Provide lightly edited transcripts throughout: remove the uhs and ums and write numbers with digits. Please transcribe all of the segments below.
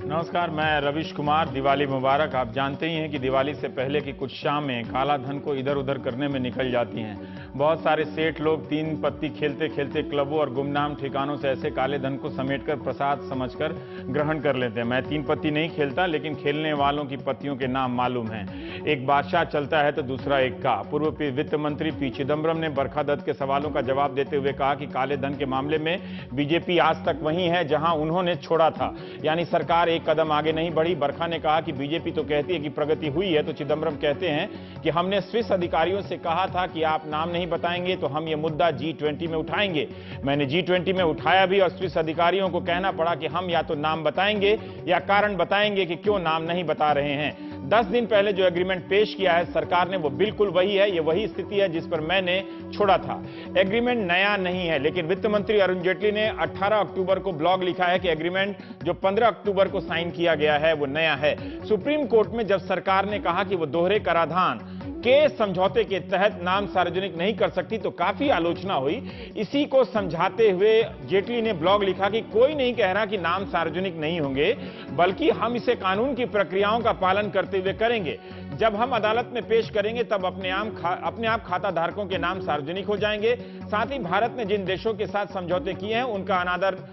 नमस्कार, मैं रविश कुमार। दिवाली मुबारक। आप जानते ही हैं कि दिवाली से पहले की कुछ शामें काला धन को इधर उधर करने में निकल जाती हैं। बहुत सारे सेठ लोग तीन पत्ती खेलते खेलते क्लबों और गुमनाम ठिकानों से ऐसे काले धन को समेटकर प्रसाद समझकर ग्रहण कर लेते हैं। मैं तीन पत्ती नहीं खेलता, लेकिन खेलने वालों की पत्तियों के नाम मालूम हैं। एक बादशाह चलता है तो दूसरा एक का। पूर्व वित्त मंत्री पी चिदंबरम ने बरखा दत्त के सवालों का जवाब देते हुए कहा कि काले धन के मामले में बीजेपी आज तक वहीं है जहां उन्होंने छोड़ा था, यानी सरकार एक कदम आगे नहीं बढ़ी। बरखा ने कहा कि बीजेपी तो कहती है कि प्रगति हुई है, तो चिदंबरम कहते हैं कि हमने स्विस अधिकारियों से कहा था कि आप नाम नहीं बताएंगे तो हम ये मुद्दा G20 में उठाएंगे। मैंने G20 में उठाया भी और स्विस अधिकारियों को कहना पड़ा कि हम या तो नाम बताएंगे या कारण बताएंगे कि क्यों नाम नहीं बता रहे हैं। 10 दिन पहले जो एग्रीमेंट पेश किया है सरकार ने, वो बिल्कुल वही है। ये वही स्थिति है जिस पर मैंने छोड़ा था। एग्रीमेंट नया नहीं है, लेकिन वित्त मंत्री अरुण जेटली ने 18 अक्टूबर को ब्लॉग लिखा है कि एग्रीमेंट जो 15 अक्टूबर को साइन किया गया है वो नया है। सुप्रीम कोर्ट में जब सरकार ने कहा कि वो दोहरे कराधान के समझौते के तहत नाम सार्वजनिक नहीं कर सकती, तो काफी आलोचना हुई। इसी को समझाते हुए जेटली ने ब्लॉग लिखा कि कोई नहीं कह रहा कि नाम सार्वजनिक नहीं होंगे, बल्कि हम इसे कानून की प्रक्रियाओं का पालन करते हुए करेंगे। जब हम अदालत में पेश करेंगे तब अपने आप खाता धारकों के नाम सार्वजनिक हो जाएंगे। साथ ही भारत ने जिन देशों के साथ समझौते किए हैं उनका अनादर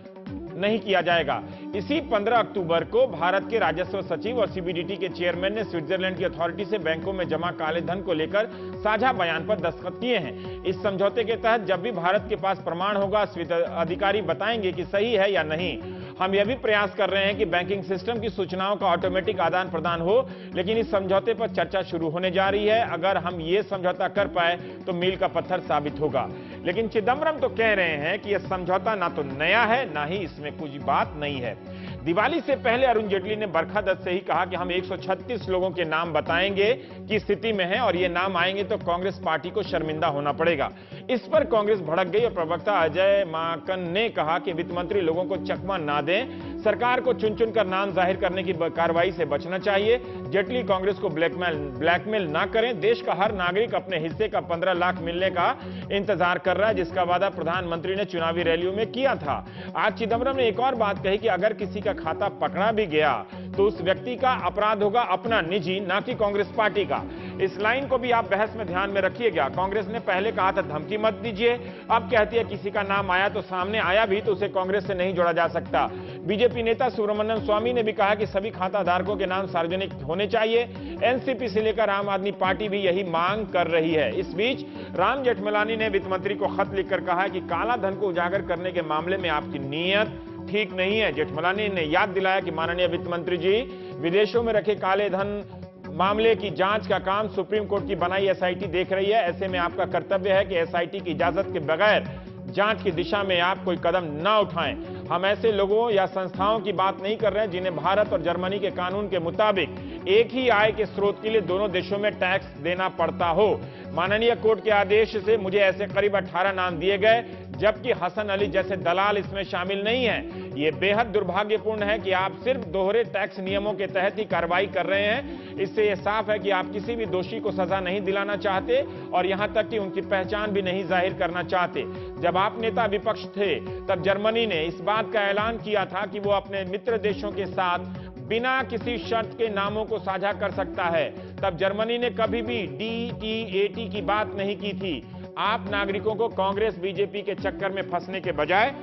नहीं किया जाएगा। इसी 15 अक्टूबर को भारत के राजस्व सचिव और सीबीडीटी के चेयरमैन ने स्विट्जरलैंड की अथॉरिटी से बैंकों में जमा काले धन को लेकर साझा बयान पर दस्तखत किए हैं। इस समझौते के तहत जब भी भारत के पास प्रमाण होगा, स्विस अधिकारी बताएंगे कि सही है या नहीं। हम यह भी प्रयास कर रहे हैं कि बैंकिंग सिस्टम की सूचनाओं का ऑटोमेटिक आदान प्रदान हो, लेकिन इस समझौते पर चर्चा शुरू होने जा रही है। अगर हम ये समझौता कर पाए तो मील का पत्थर साबित होगा। लेकिन चिदंबरम तो कह रहे हैं कि यह समझौता ना तो नया है, ना ही इसमें कुछ बात नहीं है। दिवाली से पहले अरुण जेटली ने बरखा दत्त से ही कहा कि हम 136 लोगों के नाम बताएंगे की स्थिति में है, और ये नाम आएंगे तो कांग्रेस पार्टी को शर्मिंदा होना पड़ेगा। इस पर कांग्रेस भड़क गई और प्रवक्ता अजय माकन ने कहा कि वित्त मंत्री लोगों को चकमा ना दें, सरकार को चुन चुन कर नाम जाहिर करने की कार्रवाई से बचना चाहिए। जेटली कांग्रेस को ब्लैकमेल ना करें। देश का हर नागरिक अपने हिस्से का 15 लाख मिलने का इंतजार कर रहा है, जिसका वादा प्रधानमंत्री ने चुनावी रैलियों में किया था। आज चिदंबरम ने एक और बात कही कि अगर किसी का खाता पकड़ा भी गया तो उस व्यक्ति का अपराध होगा अपना, निजी, ना कि कांग्रेस पार्टी का। इस लाइन को भी आप बहस में ध्यान में रखिएगा। कांग्रेस ने पहले कहा था धमकी मत दीजिए, अब कहती है किसी का नाम आया तो सामने आया भी तो उसे कांग्रेस से नहीं जोड़ा जा सकता। बीजेपी नेता सुब्रमण्यम स्वामी ने भी कहा कि सभी खाता धारकों के नाम सार्वजनिक होने चाहिए। एनसीपी से लेकर आम आदमी पार्टी भी यही मांग कर रही है। इस बीच राम जेठमलानी ने वित्त मंत्री को खत लिखकर कहा है कि काला धन को उजागर करने के मामले में आपकी नीयत ठीक नहीं है। जेठमलानी ने याद दिलाया कि माननीय वित्त मंत्री जी, विदेशों में रखे काले धन मामले की जांच का काम सुप्रीम कोर्ट की बनाई एसआईटी देख रही है। ऐसे में आपका कर्तव्य है कि एसआईटी की इजाजत के बगैर जांच की दिशा में आप कोई कदम ना उठाएं। हम ऐसे लोगों या संस्थाओं की बात नहीं कर रहे हैं जिन्हें भारत और जर्मनी के कानून के मुताबिक एक ही आय के स्रोत के लिए दोनों देशों में टैक्स देना पड़ता हो। माननीय कोर्ट के आदेश से मुझे ऐसे करीब 18 नाम दिए गए, जबकि हसन अली जैसे दलाल इसमें शामिल नहीं है। यह बेहद दुर्भाग्यपूर्ण है कि आप सिर्फ दोहरे टैक्स नियमों के तहत ही कार्रवाई कर रहे हैं। इससे यह साफ है कि आप किसी भी दोषी को सजा नहीं दिलाना चाहते और यहां तक कि उनकी पहचान भी नहीं जाहिर करना चाहते। जब आप नेता विपक्ष थे तब जर्मनी ने इस बात का ऐलान किया था कि वो अपने मित्र देशों के साथ बिना किसी शर्त के नामों को साझा कर सकता है। तब जर्मनी ने कभी भी DTAT की बात नहीं की थी। आप नागरिकों को कांग्रेस बीजेपी के चक्कर में फंसने के बजाय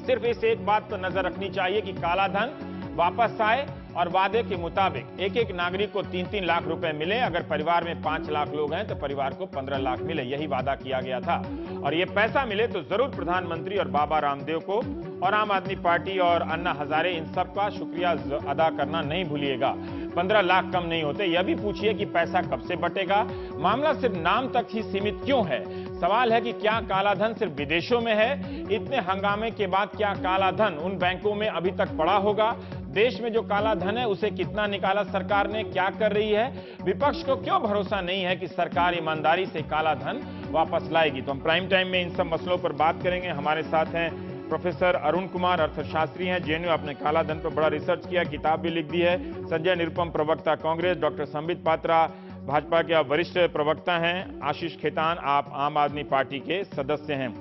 सिर्फ इस एक बात पर नजर रखनी चाहिए कि काला धन वापस आए और वादे के मुताबिक एक एक नागरिक को 3-3 लाख रुपए मिले। अगर परिवार में 5 लाख लोग हैं तो परिवार को 15 लाख मिले। यही वादा किया गया था, और ये पैसा मिले तो जरूर प्रधानमंत्री और बाबा रामदेव को और आम आदमी पार्टी और अन्ना हजारे, इन सब का शुक्रिया अदा करना नहीं भूलिएगा। 15 लाख कम नहीं होते। यह भी पूछिए कि पैसा कब से बटेगा। मामला सिर्फ नाम तक ही सीमित क्यों है? सवाल है कि क्या काला धन सिर्फ विदेशों में है? इतने हंगामे के बाद क्या काला धन उन बैंकों में अभी तक पड़ा होगा? देश में जो काला धन है उसे कितना निकाला सरकार ने, क्या कर रही है? विपक्ष को क्यों भरोसा नहीं है कि सरकार ईमानदारी से काला धन वापस लाएगी? तो हम प्राइम टाइम में इन सब मसलों पर बात करेंगे। हमारे साथ हैं प्रोफेसर अरुण कुमार, अर्थशास्त्री हैं, जेएनयू, आपने काला धन पर बड़ा रिसर्च किया, किताब भी लिख दी है। संजय निरुपम, प्रवक्ता कांग्रेस। डॉक्टर संबित पात्रा, भाजपा के आप वरिष्ठ प्रवक्ता हैं। आशीष खेतान, आप आम आदमी पार्टी के सदस्य हैं।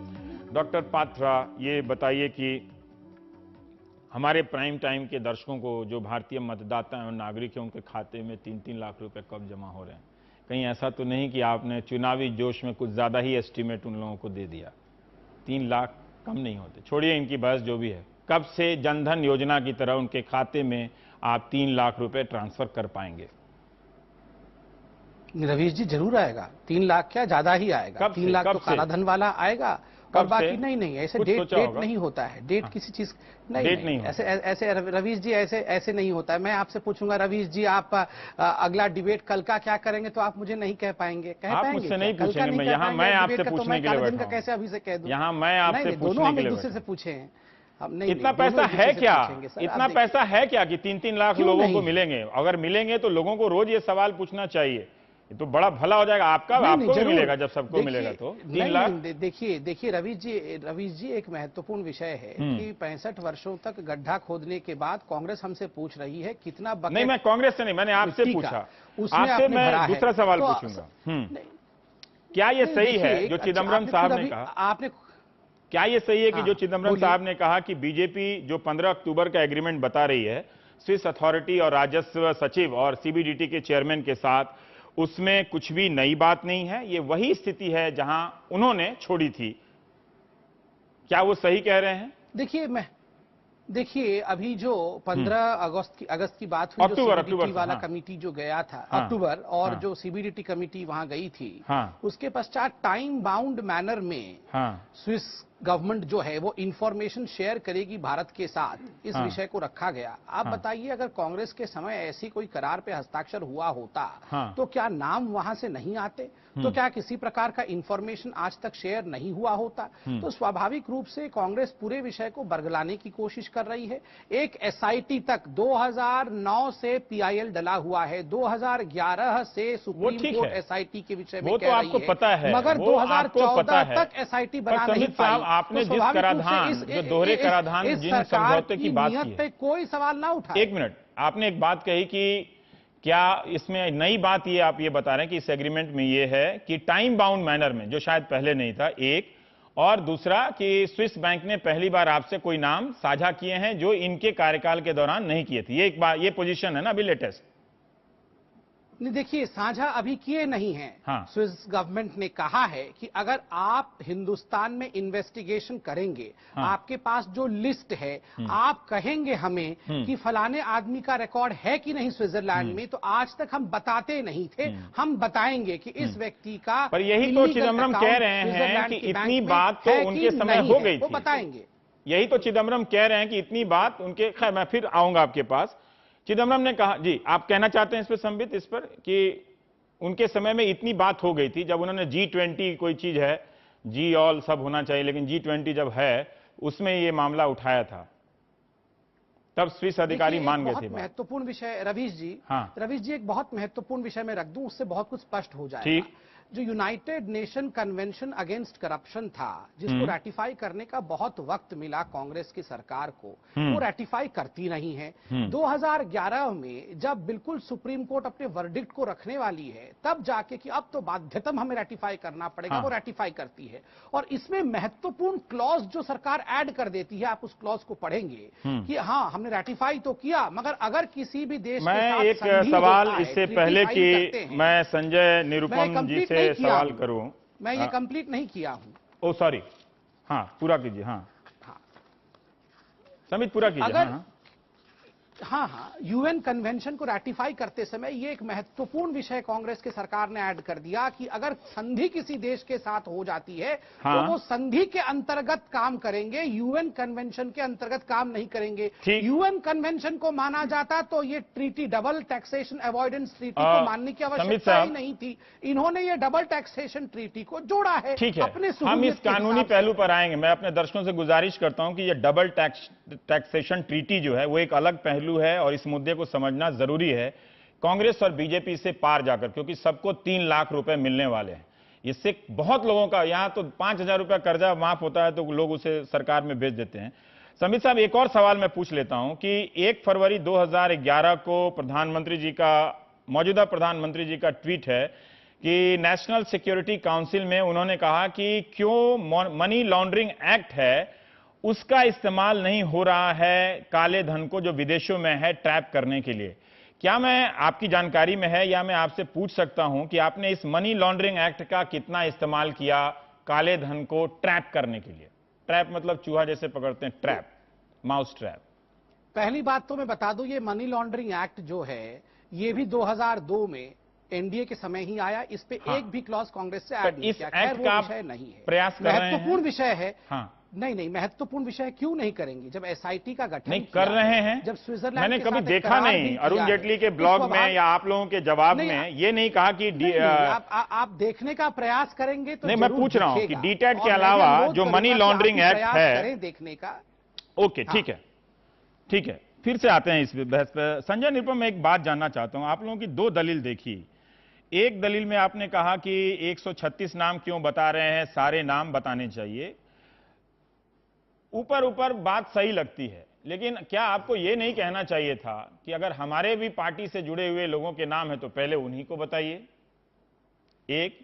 डॉक्टर पात्रा, ये बताइए कि हमारे प्राइम टाइम के दर्शकों को, जो भारतीय मतदाता हैं और नागरिक हैं, उनके खाते में 3-3 लाख रुपए कब जमा हो रहे हैं? कहीं ऐसा तो नहीं कि आपने चुनावी जोश में कुछ ज्यादा ही एस्टीमेट उन लोगों को दे दिया? 3 लाख कम नहीं होते। छोड़िए इनकी बहस जो भी है। कब से जनधन योजना की तरह उनके खाते में आप 3 लाख रुपए ट्रांसफर कर पाएंगे? रवीश जी जरूर आएगा। 3 लाख क्या, ज्यादा ही आएगा। 3 लाख तो काला धन वाला आएगा। और बाकी नहीं, ऐसे डेट नहीं होता है। डेट किसी चीज नहीं, ऐसे रवीश जी ऐसे नहीं होता है। मैं आपसे पूछूंगा रवीश जी, आप अगला डिबेट कल का क्या करेंगे, तो आप मुझे नहीं कह पाएंगे। आप मुझसे नहीं पूछेंगे, मैं यहाँ मैं आपसे पूछने के लिए बैठा हूं। कैसे अभी से कह दूं? यहाँ मैं आपसे दोनों हम एक दूसरे से पूछे हैं। इतना पैसा है क्या? इतना पैसा है क्या कि 3-3 लाख लोगों को मिलेंगे? अगर मिलेंगे तो लोगों को रोज ये सवाल पूछना चाहिए। तो बड़ा भला हो जाएगा आपको भी मिलेगा जब सबको मिलेगा तो 3 लाख। देखिए रवीश जी एक महत्वपूर्ण विषय है कि 65 वर्षों तक गड्ढा खोदने के बाद कांग्रेस हमसे पूछ रही है कितना बकेट। नहीं, मैं कांग्रेस से नहीं, मैंने आपसे पूछा। आपसे मैं दूसरा सवाल पूछूंगा। क्या ये सही है जो चिदम्बरम साहब ने कहा? आपने क्या ये सही है कि जो चिदम्बरम साहब ने कहा कि बीजेपी जो 15 अक्टूबर का एग्रीमेंट बता रही है स्विस अथॉरिटी और राजस्व सचिव और सीबीडीटी के चेयरमैन के साथ, उसमें कुछ भी नई बात नहीं है, ये वही स्थिति है जहां उन्होंने छोड़ी थी? क्या वो सही कह रहे हैं? देखिए अभी जो 15 अगस्त की बात हुई, जो सीबीडीटी वाला कमिटी जो गया था अक्टूबर, और जो सीबीडीटी कमिटी वहां गई थी, उसके पश्चात टाइम बाउंड मैनर में स्विस गवर्नमेंट जो है वो इंफॉर्मेशन शेयर करेगी भारत के साथ, इस विषय को रखा गया। आप बताइए, अगर कांग्रेस के समय ऐसी कोई करार पे हस्ताक्षर हुआ होता तो क्या नाम वहां से नहीं आते? तो क्या किसी प्रकार का इंफॉर्मेशन आज तक शेयर नहीं हुआ होता? तो स्वाभाविक रूप से कांग्रेस पूरे विषय को बरगलाने की कोशिश कर रही है। एक एसआईटी तक 2009 से पीआईएल डला हुआ है, 2011 से सुप्रीम कोर्ट एसआईटी के विषय में कह रही है, पता है, मगर 2014 तक एसआईटी बना नहीं पाई। आपने जिस कराधान, जो दोहरे कराधान, जिन समझौते की बात की है, कोई सवाल ना उठा। एक मिनट, आपने एक बात कही कि क्या इसमें नई बात ये आप ये बता रहे हैं कि इस एग्रीमेंट में ये है कि टाइम बाउंड मैनर में, जो शायद पहले नहीं था, एक, और दूसरा कि स्विस बैंक ने पहली बार आपसे कोई नाम साझा किए हैं जो इनके कार्यकाल के दौरान नहीं किए थे। ये एक बात, ये पोजीशन है ना अभी लेटेस्ट? नहीं, देखिए साझा अभी किए नहीं हैं। स्विस गवर्नमेंट ने कहा है कि अगर आप हिंदुस्तान में इन्वेस्टिगेशन करेंगे, आपके पास जो लिस्ट है, आप कहेंगे हमें कि फलाने आदमी का रिकॉर्ड है कि नहीं स्विट्जरलैंड में, तो आज तक हम बताते नहीं थे, हम बताएंगे कि इस व्यक्ति का। पर यही तो चिदम्बरम कह रहे हैं कि इतनी बात तो उनके समय हो गई थी, वो बताएंगे। यही तो चिदम्बरम कह रहे हैं कि इतनी बात उनके, खैर मैं फिर आऊंगा आपके पास। चिदम्बरम ने कहा, जी आप कहना चाहते हैं इस पर संबित, इस पर कि उनके समय में इतनी बात हो गई थी, जब उन्होंने G20 कोई चीज है, जी ऑल सब होना चाहिए, लेकिन G20 जब है उसमें ये मामला उठाया था, तब स्विस अधिकारी मान गए थे। महत्वपूर्ण विषय रवीश जी एक बहुत महत्वपूर्ण विषय में रख दूं, उससे बहुत कुछ स्पष्ट हो जाएगा। ठीक, जो United nation convention against corruption था, जिसको रैटिफाई करने का बहुत वक्त मिला कांग्रेस की सरकार को, वो रैटिफाई करती नहीं है। 2011 में जब बिल्कुल सुप्रीम कोर्ट अपने वर्डिक्ट को रखने वाली है, तब जाके कि अब तो बाध्यतम हमें रैटिफाई करना पड़ेगा, वो रैटिफाई करती है। और इसमें महत्वपूर्ण क्लॉज जो सरकार ऐड कर देती है, आप उस क्लॉज को पढ़ेंगे कि हाँ हमने रैटिफाई तो किया, मगर अगर किसी भी देश के साथ एक सवाल इससे पहले कि मैं संजय निरुपम जी से सवाल करूं, मैं ये कंप्लीट नहीं किया हूं। ओ सॉरी, हाँ पूरा कीजिए। हाँ समित पूरा कीजिए। हाँ, यूएन कन्वेंशन को रैटिफाई करते समय ये एक महत्वपूर्ण विषय कांग्रेस के सरकार ने ऐड कर दिया कि अगर संधि किसी देश के साथ हो जाती है, तो वो संधि के अंतर्गत काम करेंगे, यूएन कन्वेंशन के अंतर्गत काम नहीं करेंगे। यूएन कन्वेंशन को माना जाता तो ये treaty, double taxation avoidance treaty को मानने की आवश्यकता ही नहीं थी। इन्होंने ये डबल टैक्सेशन ट्रीटी को जोड़ा है। ठीक है, हम इस कानूनी पहलू पर आएंगे। मैं अपने दर्शकों से गुजारिश करता हूं कि ये डबल टैक्सेशन ट्रीटी जो है वो एक अलग पहलू है और इस मुद्दे को समझना जरूरी है कांग्रेस और बीजेपी से पार जाकर, क्योंकि सबको 3 लाख रुपए मिलने वाले हैं। इससे बहुत लोगों का, यहां तो 5,000 रुपया कर्जा माफ होता है तो लोग उसे सरकार में भेज देते हैं। समित साहब, एक और सवाल मैं पूछ लेता हूं कि 1 फरवरी 2011 को प्रधानमंत्री जी का, मौजूदा प्रधानमंत्री जी का ट्वीट है कि नेशनल सिक्योरिटी काउंसिल में उन्होंने कहा कि क्यों मनी लॉन्ड्रिंग एक्ट है उसका इस्तेमाल नहीं हो रहा है काले धन को जो विदेशों में है ट्रैप करने के लिए। क्या मैं आपकी जानकारी में है या मैं आपसे पूछ सकता हूं कि आपने इस मनी लॉन्ड्रिंग एक्ट का कितना इस्तेमाल किया काले धन को ट्रैप करने के लिए? ट्रैप मतलब चूहा जैसे पकड़ते हैं, ट्रैप, माउस ट्रैप। पहली बात तो मैं बता दूं, ये मनी लॉन्ड्रिंग एक्ट जो है ये भी 2002 में एनडीए के समय ही आया। इस पे एक भी क्लॉज कांग्रेस से ऐड नहीं किया। खैर वो विषय नहीं है, प्रयास कर रहे हैं, महत्वपूर्ण विषय है। हाँ। नहीं, महत्वपूर्ण विषय क्यों नहीं करेंगे? जब एसआईटी का गठन नहीं कर रहे हैं, जब स्विट्जरलैंड मैंने कभी देखा नहीं अरुण जेटली के ब्लॉग में या आप लोगों के जवाब में ये नहीं कहा कि आप देखने का प्रयास करेंगे तो नहीं, मैं पूछ रहा हूं कि डीटैट के अलावा जो मनी लॉन्ड्रिंग एक्ट है देखने का। ओके, ठीक है, ठीक है, फिर से आते हैं इस बहस पर। संजय निरुपम, मैं एक बात जानना चाहता हूं, आप लोगों की दो दलील देखी। एक दलील में आपने कहा कि 136 नाम क्यों बता रहे हैं, सारे नाम बताने चाहिए। ऊपर ऊपर बात सही लगती है, लेकिन क्या आपको यह नहीं कहना चाहिए था कि अगर हमारे भी पार्टी से जुड़े हुए लोगों के नाम है तो पहले उन्हीं को बताइए? एक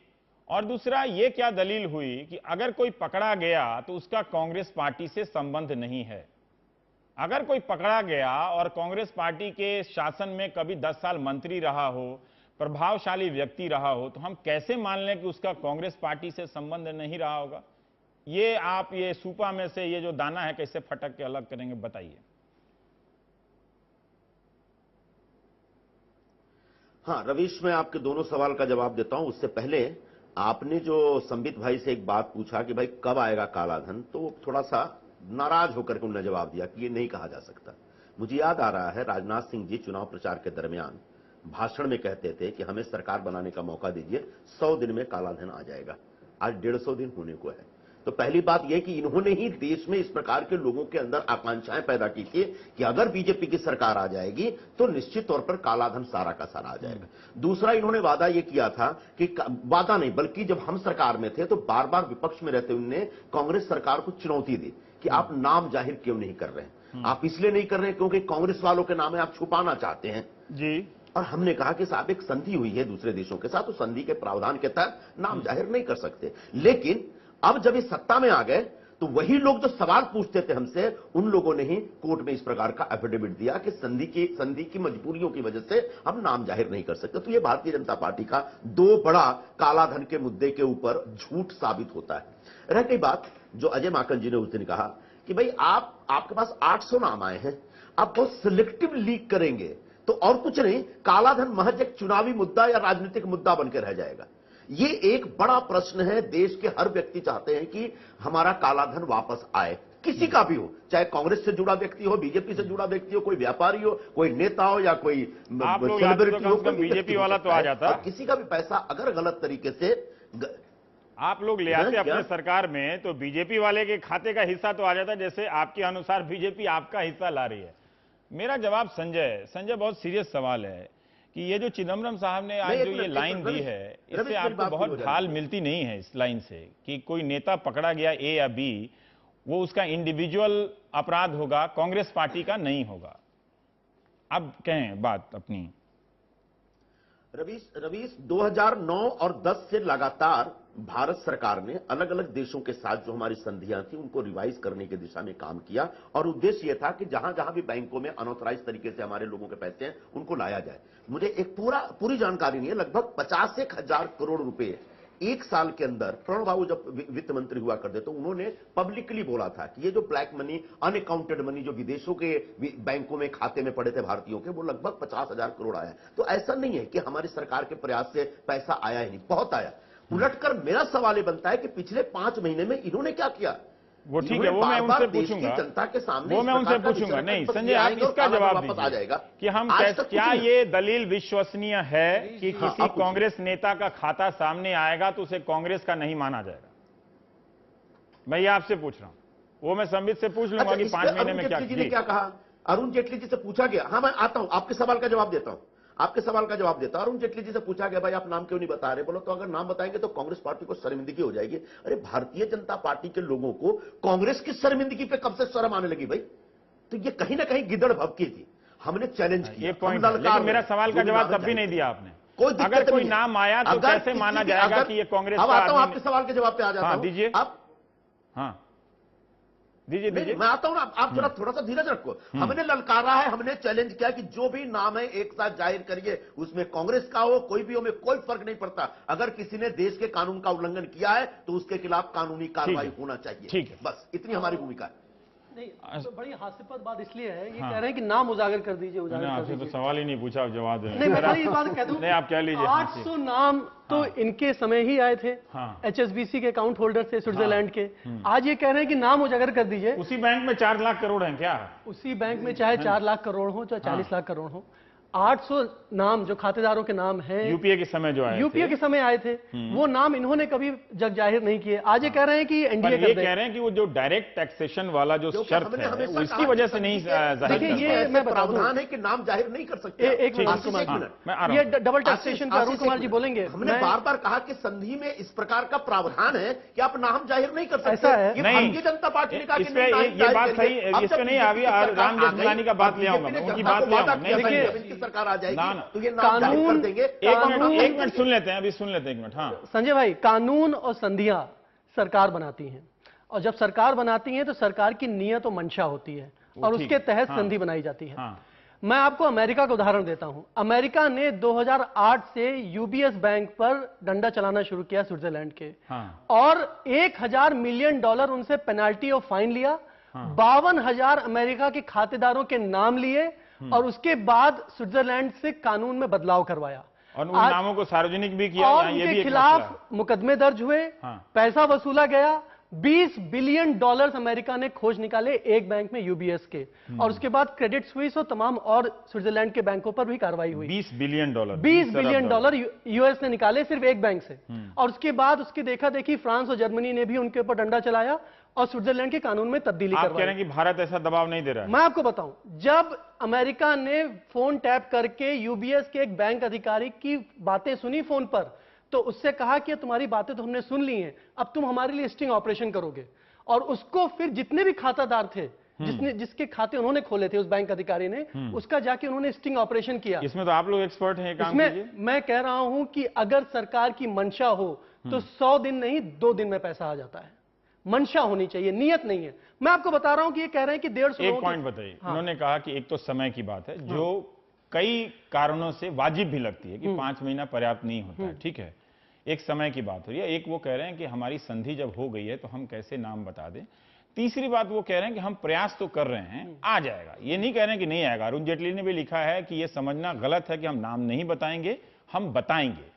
और दूसरा, यह क्या दलील हुई कि अगर कोई पकड़ा गया तो उसका कांग्रेस पार्टी से संबंध नहीं है? अगर कोई पकड़ा गया और कांग्रेस पार्टी के शासन में कभी 10 साल मंत्री रहा हो, प्रभावशाली व्यक्ति रहा हो, तो हम कैसे मान लें कि उसका कांग्रेस पार्टी से संबंध नहीं रहा होगा? ये आप ये सूपा में से ये जो दाना है कैसे फटक के अलग करेंगे, बताइए। हाँ रवीश, मैं आपके दोनों सवाल का जवाब देता हूं। उससे पहले आपने जो संबित भाई से एक बात पूछा कि भाई कब आएगा काला धन, तो थोड़ा सा नाराज होकर के उन्होंने जवाब दिया कि ये नहीं कहा जा सकता। मुझे याद आ रहा है राजनाथ सिंह जी चुनाव प्रचार के दरमियान भाषण में कहते थे कि हमें सरकार बनाने का मौका दीजिए, 100 दिन में काला धन आ जाएगा। आज 150 दिन होने को है। तो पहली बात यह कि इन्होंने ही देश में इस प्रकार के लोगों के अंदर आकांक्षाएं पैदा की थी कि अगर बीजेपी की सरकार आ जाएगी तो निश्चित तौर पर काला धन सारा का सारा आ जाएगा। दूसरा, इन्होंने वादा यह किया था कि वादा नहीं बल्कि जब हम सरकार में थे तो बार बार विपक्ष में रहते उन्होंने कांग्रेस सरकार को चुनौती दी कि आप नाम जाहिर क्यों नहीं कर रहे हैं। आप इसलिए नहीं कर रहे हैं क्योंकि कांग्रेस वालों के नाम आप छुपाना चाहते हैं जी। और हमने कहा कि साहब एक संधि हुई है दूसरे देशों के साथ, तो संधि के प्रावधान के तहत नाम जाहिर नहीं कर सकते। लेकिन अब जब इस सत्ता में आ गए तो वही लोग जो सवाल पूछते थे हमसे, उन लोगों ने ही कोर्ट में इस प्रकार का एफिडेविट दिया कि संधि की मजबूरियों की वजह से हम नाम जाहिर नहीं कर सकते। तो यह भारतीय जनता पार्टी का दो बड़ा काला धन के मुद्दे के ऊपर झूठ साबित होता है। रह गई बात जो अजय माकन जी ने उस दिन कहा कि भाई आपके पास 800 नाम आए हैं, आप बहुत सिलेक्टिव लीक करेंगे तो और कुछ नहीं, काला धन महज एक चुनावी मुद्दा या राजनीतिक मुद्दा बनकर रह जाएगा। ये एक बड़ा प्रश्न है। देश के हर व्यक्ति चाहते हैं कि हमारा काला धन वापस आए, किसी का भी हो, चाहे कांग्रेस से जुड़ा व्यक्ति हो, बीजेपी से जुड़ा व्यक्ति हो, कोई व्यापारी हो, कोई नेता हो या कोई सेलिब्रिटी हो, बीजेपी वाला तो आ जाता। किसी का भी पैसा अगर गलत तरीके से आप लोग ले आते अपने सरकार में तो बीजेपी वाले के खाते का हिस्सा तो आ जाता, जैसे आपके अनुसार बीजेपी आपका हिस्सा ला रही है। मेरा जवाब संजय बहुत सीरियस सवाल है कि ये जो चिदम्बरम साहब ने आज जो ये लाइन दी है, इससे आपको बहुत ढाल मिलती नहीं है इस लाइन से कि कोई नेता पकड़ा गया ए या बी, वो उसका इंडिविजुअल अपराध होगा, कांग्रेस पार्टी का नहीं होगा। अब कहें बात अपनी। रवीश 2009 और 10 से लगातार भारत सरकार ने अलग अलग देशों के साथ जो हमारी संधियां थी उनको रिवाइज करने की दिशा में काम किया और उद्देश्य यह था कि जहां जहां भी बैंकों में अनऑथराइज तरीके से हमारे लोगों के पैसे हैं उनको लाया जाए। मुझे एक पूरी जानकारी नहीं है, लगभग 50,000 करोड़ रुपए एक साल के अंदर। प्रणब बाबू जब वित्त मंत्री हुआ करते तो उन्होंने पब्लिकली बोला था कि ये जो ब्लैक मनी, अनअकाउंटेड मनी जो विदेशों के बैंकों में खाते में पड़े थे भारतीयों के, वो लगभग 50,000 करोड़ आया। तो ऐसा नहीं है कि हमारी सरकार के प्रयास से पैसा आया ही नहीं, बहुत आया। उलटकर मेरा सवाल ये बनता है कि पिछले 5 महीने में इन्होंने क्या किया। वो ठीक है, वो मैं उनसे पूछूंगा, जनता के सामने वो मैं उनसे पूछूंगा। नहीं संजय, आप इसका जवाब दीजिए आ जाएगा कि हम क्या ये दलील विश्वसनीय है कि किसी कांग्रेस नेता का खाता सामने आएगा तो उसे कांग्रेस का नहीं माना जाएगा? मैं ये आपसे पूछ रहा हूं, वो मैं संबित से पूछ लूंगा कि 5 महीने में क्या कहा। अरुण जेटली जी से पूछा गया, हाँ मैं आता हूं, आपके सवाल का जवाब देता हूं, आपके सवाल का जवाब देता। अरुण जेटली जी से पूछा गया भाई आप नाम क्यों नहीं बता रहे, बोलो तो अगर नाम बताएंगे तो कांग्रेस पार्टी को शर्मिंदगी हो जाएगी। अरे भारतीय जनता पार्टी के लोगों को कांग्रेस की शर्मिंदगी पे कब से शर्म आने लगी भाई? तो ये कहीं ना कहीं गिदड़ भभकी थी, हमने चैलेंज किया। लेकिन मेरा सवाल का जवाब तब भी नहीं दिया आपने। अगर कोई नाम आया तो कैसे माना जाएगा कि ये कांग्रेस? अब आता हूं आपके सवाल के जवाब पे आ जाता हूं, दीजिए। अब हाँ दीजिए मैं आता हूं ना, आप जरा थोड़ा सा धीरज रखो। हमने ललकारा है, हमने चैलेंज किया कि जो भी नाम है एक साथ जाहिर करिए, उसमें कांग्रेस का हो कोई भी हो, में कोई फर्क नहीं पड़ता। अगर किसी ने देश के कानून का उल्लंघन किया है तो उसके खिलाफ कानूनी कार्रवाई होना चाहिए। ठीक है, बस इतनी हमारी भूमिका है। नहीं तो बड़ी हास्यास्पद बात इसलिए है, ये कह रहे हैं कि नाम उजागर कर दीजिए, उजागर कर दीजिए। तो सवाल ही नहीं पूछा, आप जवाब दें। नहीं, मैं ये बात कह दूं, नहीं आप कह लीजिए। 800 नाम तो इनके समय ही आए थे, HSBC के अकाउंट होल्डर से स्विट्जरलैंड के। आज ये कह रहे हैं कि नाम उजागर कर दीजिए। उसी बैंक में 4 लाख करोड़ हैं क्या? उसी बैंक में चाहे 4 लाख करोड़ हो, चाहे 40 लाख करोड़ हो, 800 नाम जो खातेदारों के नाम हैं, यूपीए के समय जो आए यूपीए के समय आए थे, वो नाम इन्होंने कभी जग जाहिर नहीं किए। आज ये कह रहे हैं कि एनडीए ये कह रहे हैं कि वो जो डायरेक्ट टैक्सेशन वाला जो शर्त है वो इसकी वजह से नहीं जाहिर। देखिए ये मैं प्रावधान है कि नाम जाहिर नहीं कर सकते। एक मिनट, ये डबल टैक्सेशन का अरुण कुमार जी बोलेंगे। हमने बार बार कहा कि संधि में इस प्रकार का प्रावधान है कि आप नाम जाहिर नहीं कर सकते। ऐसा है भारतीय जनता पार्टी ने कहा कि ये बात सही, इस पे नहीं अभी राम जेठमलानी का बात ले आऊंगा, उनकी बात ले आऊंगा। सरकार आ जाएगी तो ये कानून कर देंगे। एक मिनट सुन लेते हैं, अभी सुन लेते हैं 1 मिनट। हाँ संजय भाई, कानून और संधियां सरकार बनाती हैं, और जब सरकार बनाती है तो सरकार की नीयत और मंशा होती है, और उसके तहत संधि बनाई जाती है। मैं आपको अमेरिका का उदाहरण देता हूं। अमेरिका ने 2008 से यूबीएस बैंक पर डंडा चलाना शुरू किया स्विट्जरलैंड के, और $1000 मिलियन उनसे पेनाल्टी और फाइन लिया। 52,000 अमेरिका के खातेदारों के नाम लिए, और उसके बाद स्विट्जरलैंड से कानून में बदलाव करवाया, और उन नामों को सार्वजनिक भी किया, और उनके खिलाफ मुकदमे दर्ज हुए, पैसा वसूला गया। $20 बिलियन अमेरिका ने खोज निकाले एक बैंक में, यूबीएस के, और उसके बाद क्रेडिट स्विस और तमाम और स्विट्जरलैंड के बैंकों पर भी कार्रवाई हुई। $20 बिलियन $20 बिलियन यूएस ने निकाले सिर्फ एक बैंक से, और उसके बाद उसकी देखा देखी फ्रांस और जर्मनी ने भी उनके ऊपर डंडा चलाया और स्विट्जरलैंड के कानून में तब्दीली करवाई। आप कह रहे हैं कि भारत ऐसा दबाव नहीं दे रहा है? मैं आपको बताऊं, जब अमेरिका ने फोन टैप करके यूबीएस के एक बैंक अधिकारी की बातें सुनी फोन पर, तो उससे कहा कि तुम्हारी बातें तो हमने सुन ली हैं, अब तुम हमारे लिए स्टिंग ऑपरेशन करोगे। और उसको फिर जितने भी खातादार थे, जिसके खाते उन्होंने खोले थे उस बैंक अधिकारी ने, उसका जाके उन्होंने स्टिंग ऑपरेशन किया। इसमें तो आप लोग एक्सपर्ट हैं, काम कीजिए। मैं कह रहा हूं कि अगर सरकार की मंशा हो तो 100 दिन नहीं 2 दिन में पैसा आ जाता है। मंशा होनी चाहिए, नियत नहीं है। मैं आपको बता रहा हूं कि ये कह रहे हैं कि 150 एक पॉइंट बताइए। उन्होंने कहा कि एक तो समय की बात है, जो कई कारणों से वाजिब भी लगती है कि 5 महीना पर्याप्त नहीं होता है, ठीक है, एक समय की बात हो रही है। एक वो कह रहे हैं कि हमारी संधि जब हो गई है तो हम कैसे नाम बता दें। तीसरी बात वो कह रहे हैं कि हम प्रयास तो कर रहे हैं, आ जाएगा। ये नहीं कह रहे हैं कि नहीं आएगा। अरुण जेटली ने भी लिखा है कि ये समझना गलत है कि हम नाम नहीं बताएंगे, हम बताएंगे।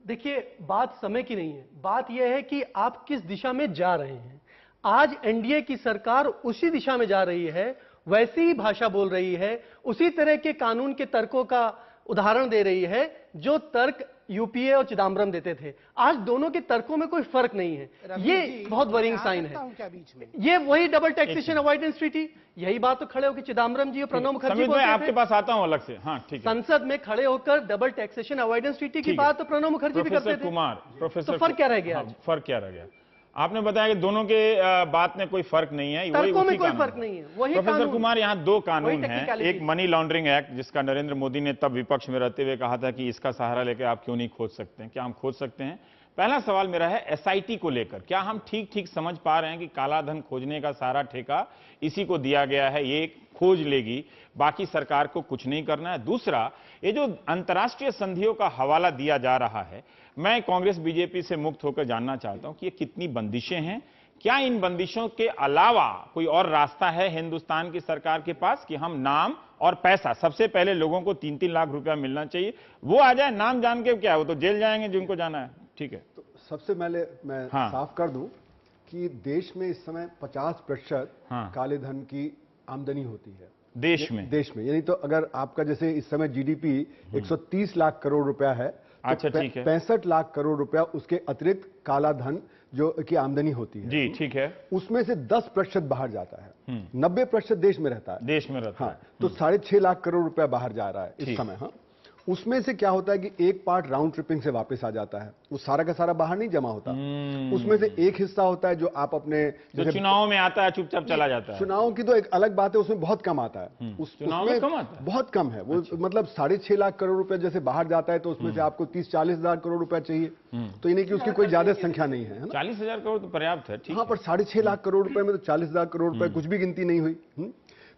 देखिए, बात समय की नहीं है, बात यह है कि आप किस दिशा में जा रहे हैं। आज एनडीए की सरकार उसी दिशा में जा रही है, वैसी ही भाषा बोल रही है, उसी तरह के कानून के तर्कों का उदाहरण दे रही है जो तर्क यूपीए और चिदम्बरम देते थे। आज दोनों के तर्कों में कोई फर्क नहीं है। ये बहुत वरिंग साइन है। बीच में ये वही डबल टैक्सेशन अवॉइडेंस ट्रीटी, यही बात तो खड़े होकर चिदम्बरम जी और प्रणब मुखर्जी बोलते थे। आपके पास आता हूं अलग से। हाँ ठीक है। संसद में खड़े होकर डबल टैक्सेशन अवॉइडेंस ट्रीटी की बात तो प्रणब मुखर्जी भी करते थे। प्रोफेसर, तो फर्क क्या रह गया? फर्क क्या रह गया? आपने बताया कि दोनों के बात में कोई फर्क नहीं है, तर्कों में कोई फर्क नहीं है। वही प्रोफेसर कुमार, यहाँ 2 कानून हैं। एक मनी लॉन्ड्रिंग एक्ट, जिसका नरेंद्र मोदी ने तब विपक्ष में रहते हुए कहा था कि इसका सहारा लेकर आप क्यों नहीं खोज सकते हैं। क्या हम खोज सकते हैं? पहला सवाल मेरा है एसआईटी को लेकर, क्या हम ठीक ठीक समझ पा रहे हैं कि काला धन खोजने का सारा ठेका इसी को दिया गया है, ये खोज लेगी, बाकी सरकार को कुछ नहीं करना है? दूसरा, ये जो अंतर्राष्ट्रीय संधियों का हवाला दिया जा रहा है, मैं कांग्रेस बीजेपी से मुक्त होकर जानना चाहता हूं कि ये कितनी बंदिशें हैं। क्या इन बंदिशों के अलावा कोई और रास्ता है हिंदुस्तान की सरकार के पास कि हम नाम और पैसा, सबसे पहले लोगों को 3-3 लाख रुपया मिलना चाहिए, वो आ जाए, नाम जान के क्या, वो तो जेल जाएंगे जिनको जाना है। ठीक है, तो सबसे पहले मैं साफ कर दूं कि देश में इस समय 50% काले धन की आमदनी होती है देश में। यानी तो अगर आपका जैसे इस समय जीडीपी 130 लाख करोड़ रुपया है, अच्छा ठीक है, 65 लाख करोड़ रुपया उसके अतिरिक्त काला धन जो की आमदनी होती है, जी ठीक है, उसमें से 10% बाहर जाता है, 90% देश में रहता है। देश में रहता है। हाँ, तो 6.5 लाख करोड़ रुपया बाहर जा रहा है इस समय। हाँ, उसमें से क्या होता है कि एक पार्ट राउंड ट्रिपिंग से वापस आ जाता है, वो सारा का सारा बाहर नहीं जमा होता। उसमें से एक हिस्सा होता है जो आप अपने जो चुनाव में आता है चुपचाप चला जाता है। चुनाव की तो एक अलग बात है, उसमें बहुत कम आता है। चुनाव में कम आता है, बहुत कम है वो। मतलब 6.5 लाख करोड़ रुपए जैसे बाहर जाता है तो उसमें से आपको 30-40 हजार करोड़ रुपए चाहिए, तो ये नहीं कि उसकी कोई ज्यादा संख्या नहीं है। 40,000 करोड़ तो पर्याप्त है। हाँ, पर 6.5 लाख करोड़ रुपए में तो 40,000 करोड़ रुपए कुछ भी गिनती नहीं हुई।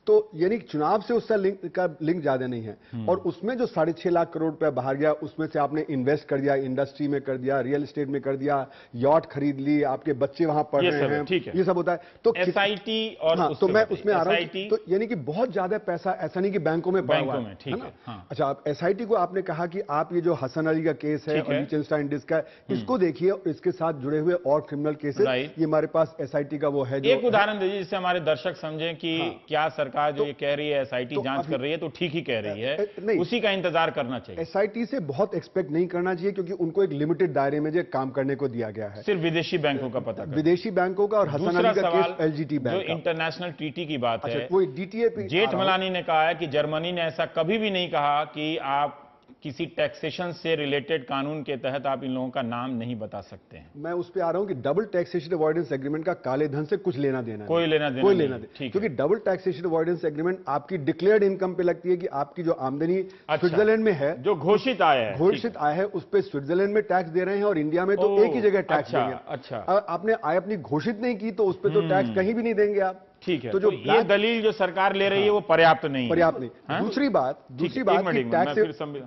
तो यानी चुनाव से उसका लिंक ज्यादा नहीं है। और उसमें जो 6.5 लाख करोड़ रुपए बाहर गया, उसमें से आपने इन्वेस्ट कर दिया, इंडस्ट्री में कर दिया, रियल एस्टेट में कर दिया, यॉट खरीद ली, आपके बच्चे वहां पढ़ रहे हैं, ये सब होता है। तो एसआईटी और हाँ, तो मैं उसमें आ रहा हूं, तो यानी कि बहुत ज्यादा पैसा ऐसा नहीं कि बैंकों में पड़ा हुआ है। ठीक है। हाँ। अच्छा, आप एसआईटी को आपने कहा कि आप ये जो हसन अली का केस है और लिechtenstein डिस्क का, इसको देखिए, इसके साथ जुड़े हुए और क्रिमिनल केसेस, ये हमारे पास एसआईटी का वो है। एक उदाहरण दीजिए जिससे हमारे दर्शक समझें कि क्या सरकार जो ये कह रही है एसआईटी जांच कर रही है तो ठीक ही कह रही है, नहीं, उसी का इंतजार करना चाहिए। एसआईटी से बहुत एक्सपेक्ट नहीं करना चाहिए, क्योंकि उनको एक लिमिटेड दायरे में जो काम करने को दिया गया है। सिर्फ विदेशी बैंकों का पता कर, विदेशी बैंकों का और हसन अली का केस एलजीटी बैंक, जो इंटरनेशनल ट्रीटी की बात है, वो डीटीए जेठमलानी ने कहा है कि जर्मनी ने ऐसा कभी भी नहीं कहा कि आप किसी टैक्सेशन से रिलेटेड कानून के तहत आप इन लोगों का नाम नहीं बता सकते हैं। मैं उस पे आ रहा हूं कि डबल टैक्सेशन अवॉइडेंस एग्रीमेंट का काले धन से कुछ लेना देना, कोई लेना देना, क्योंकि डबल टैक्सेशन अवॉइडेंस एग्रीमेंट आपकी डिक्लेयर्ड इनकम पे लगती है कि आपकी जो आमदनी स्विट्जरलैंड में है, जो घोषित आय है, उस पर स्विट्जरलैंड में टैक्स दे रहे हैं और इंडिया में तो एक ही जगह टैक्स देंगे। अच्छा, आपने आय अपनी घोषित नहीं की तो उस पर तो टैक्स कहीं भी नहीं देंगे आप। ठीक है, तो जो ये दलील जो सरकार ले रही है वो पर्याप्त नहीं है। दूसरी बात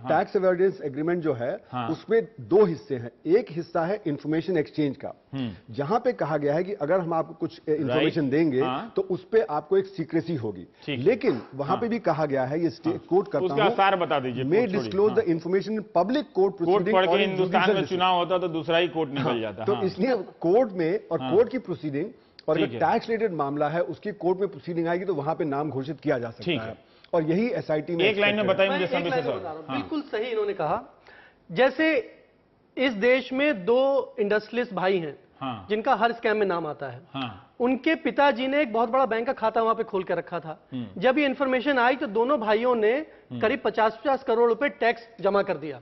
टैक्स अवॉइडेंस एग्रीमेंट जो है उसमें दो हिस्से हैं। एक हिस्सा है इंफॉर्मेशन एक्सचेंज का, जहां पे कहा गया है कि अगर हम आपको कुछ इंफॉर्मेशन देंगे तो उस पे आपको एक सीक्रेसी होगी, लेकिन वहां पे भी कहा गया है, ये कोट करता हूं, बता दीजिए, may disclose the information public court proceeding. Hindustan में चुनाव होता तो दूसरा ही कोर्ट निकल जाता, तो इसलिए कोर्ट में और कोर्ट की प्रोसीडिंग, और अगर टैक्स रिलेटेड मामला है उसकी कोर्ट में प्रोसीडिंग आएगी तो वहां पे नाम घोषित किया जा सकता है। और यही एसआईटी में एक लाइन में बताइए मुझे। बिल्कुल सही इन्होंने कहा। जैसे इस देश में 2 इंडस्ट्रियलिस्ट भाई हैं जिनका हर स्कैम में नाम आता है। उनके पिताजी ने एक बहुत बड़ा बैंक का खाता वहां पे खोल के रखा था। जब ये इंफॉर्मेशन आई तो दोनों भाइयों ने करीब 50-50 करोड़ रुपए टैक्स जमा कर दिया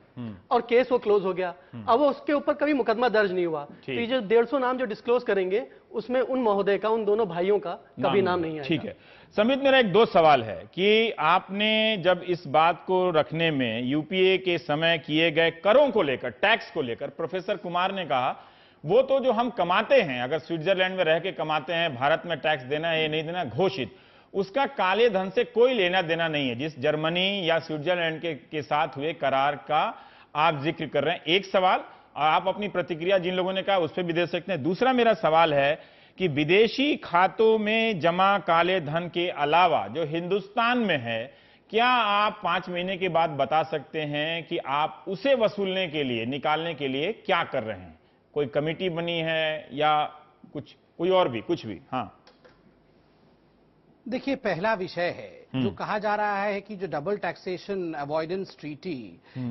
और केस वो क्लोज हो गया। अब वो उसके ऊपर कभी मुकदमा दर्ज नहीं हुआ। तो ये जो 150 नाम जो डिस्क्लोज करेंगे उसमें उन महोदय का, उन दोनों भाइयों का कभी नाम नहीं आएगा। ठीक है समित, मेरा एक 2 सवाल है कि आपने जब इस बात को रखने में यूपीए के समय किए गए करों को लेकर, टैक्स को लेकर, प्रोफेसर कुमार ने कहा वो तो जो हम कमाते हैं, अगर स्विट्जरलैंड में रह के कमाते हैं, भारत में टैक्स देना है या नहीं देना घोषित, उसका काले धन से कोई लेना देना नहीं है, जिस जर्मनी या स्विट्जरलैंड के साथ हुए करार का आप जिक्र कर रहे हैं। एक सवाल, आप अपनी प्रतिक्रिया जिन लोगों ने कहा उस पर भी दे सकते हैं। दूसरा मेरा सवाल है कि विदेशी खातों में जमा काले धन के अलावा जो हिंदुस्तान में है, क्या आप 5 महीने के बाद बता सकते हैं कि आप उसे वसूलने के लिए, निकालने के लिए क्या कर रहे हैं? कोई कमेटी बनी है या कोई और भी कुछ भी? हाँ, देखिए, पहला विषय है जो कहा जा रहा है कि जो डबल टैक्सेशन अवॉइडेंस ट्रीटी,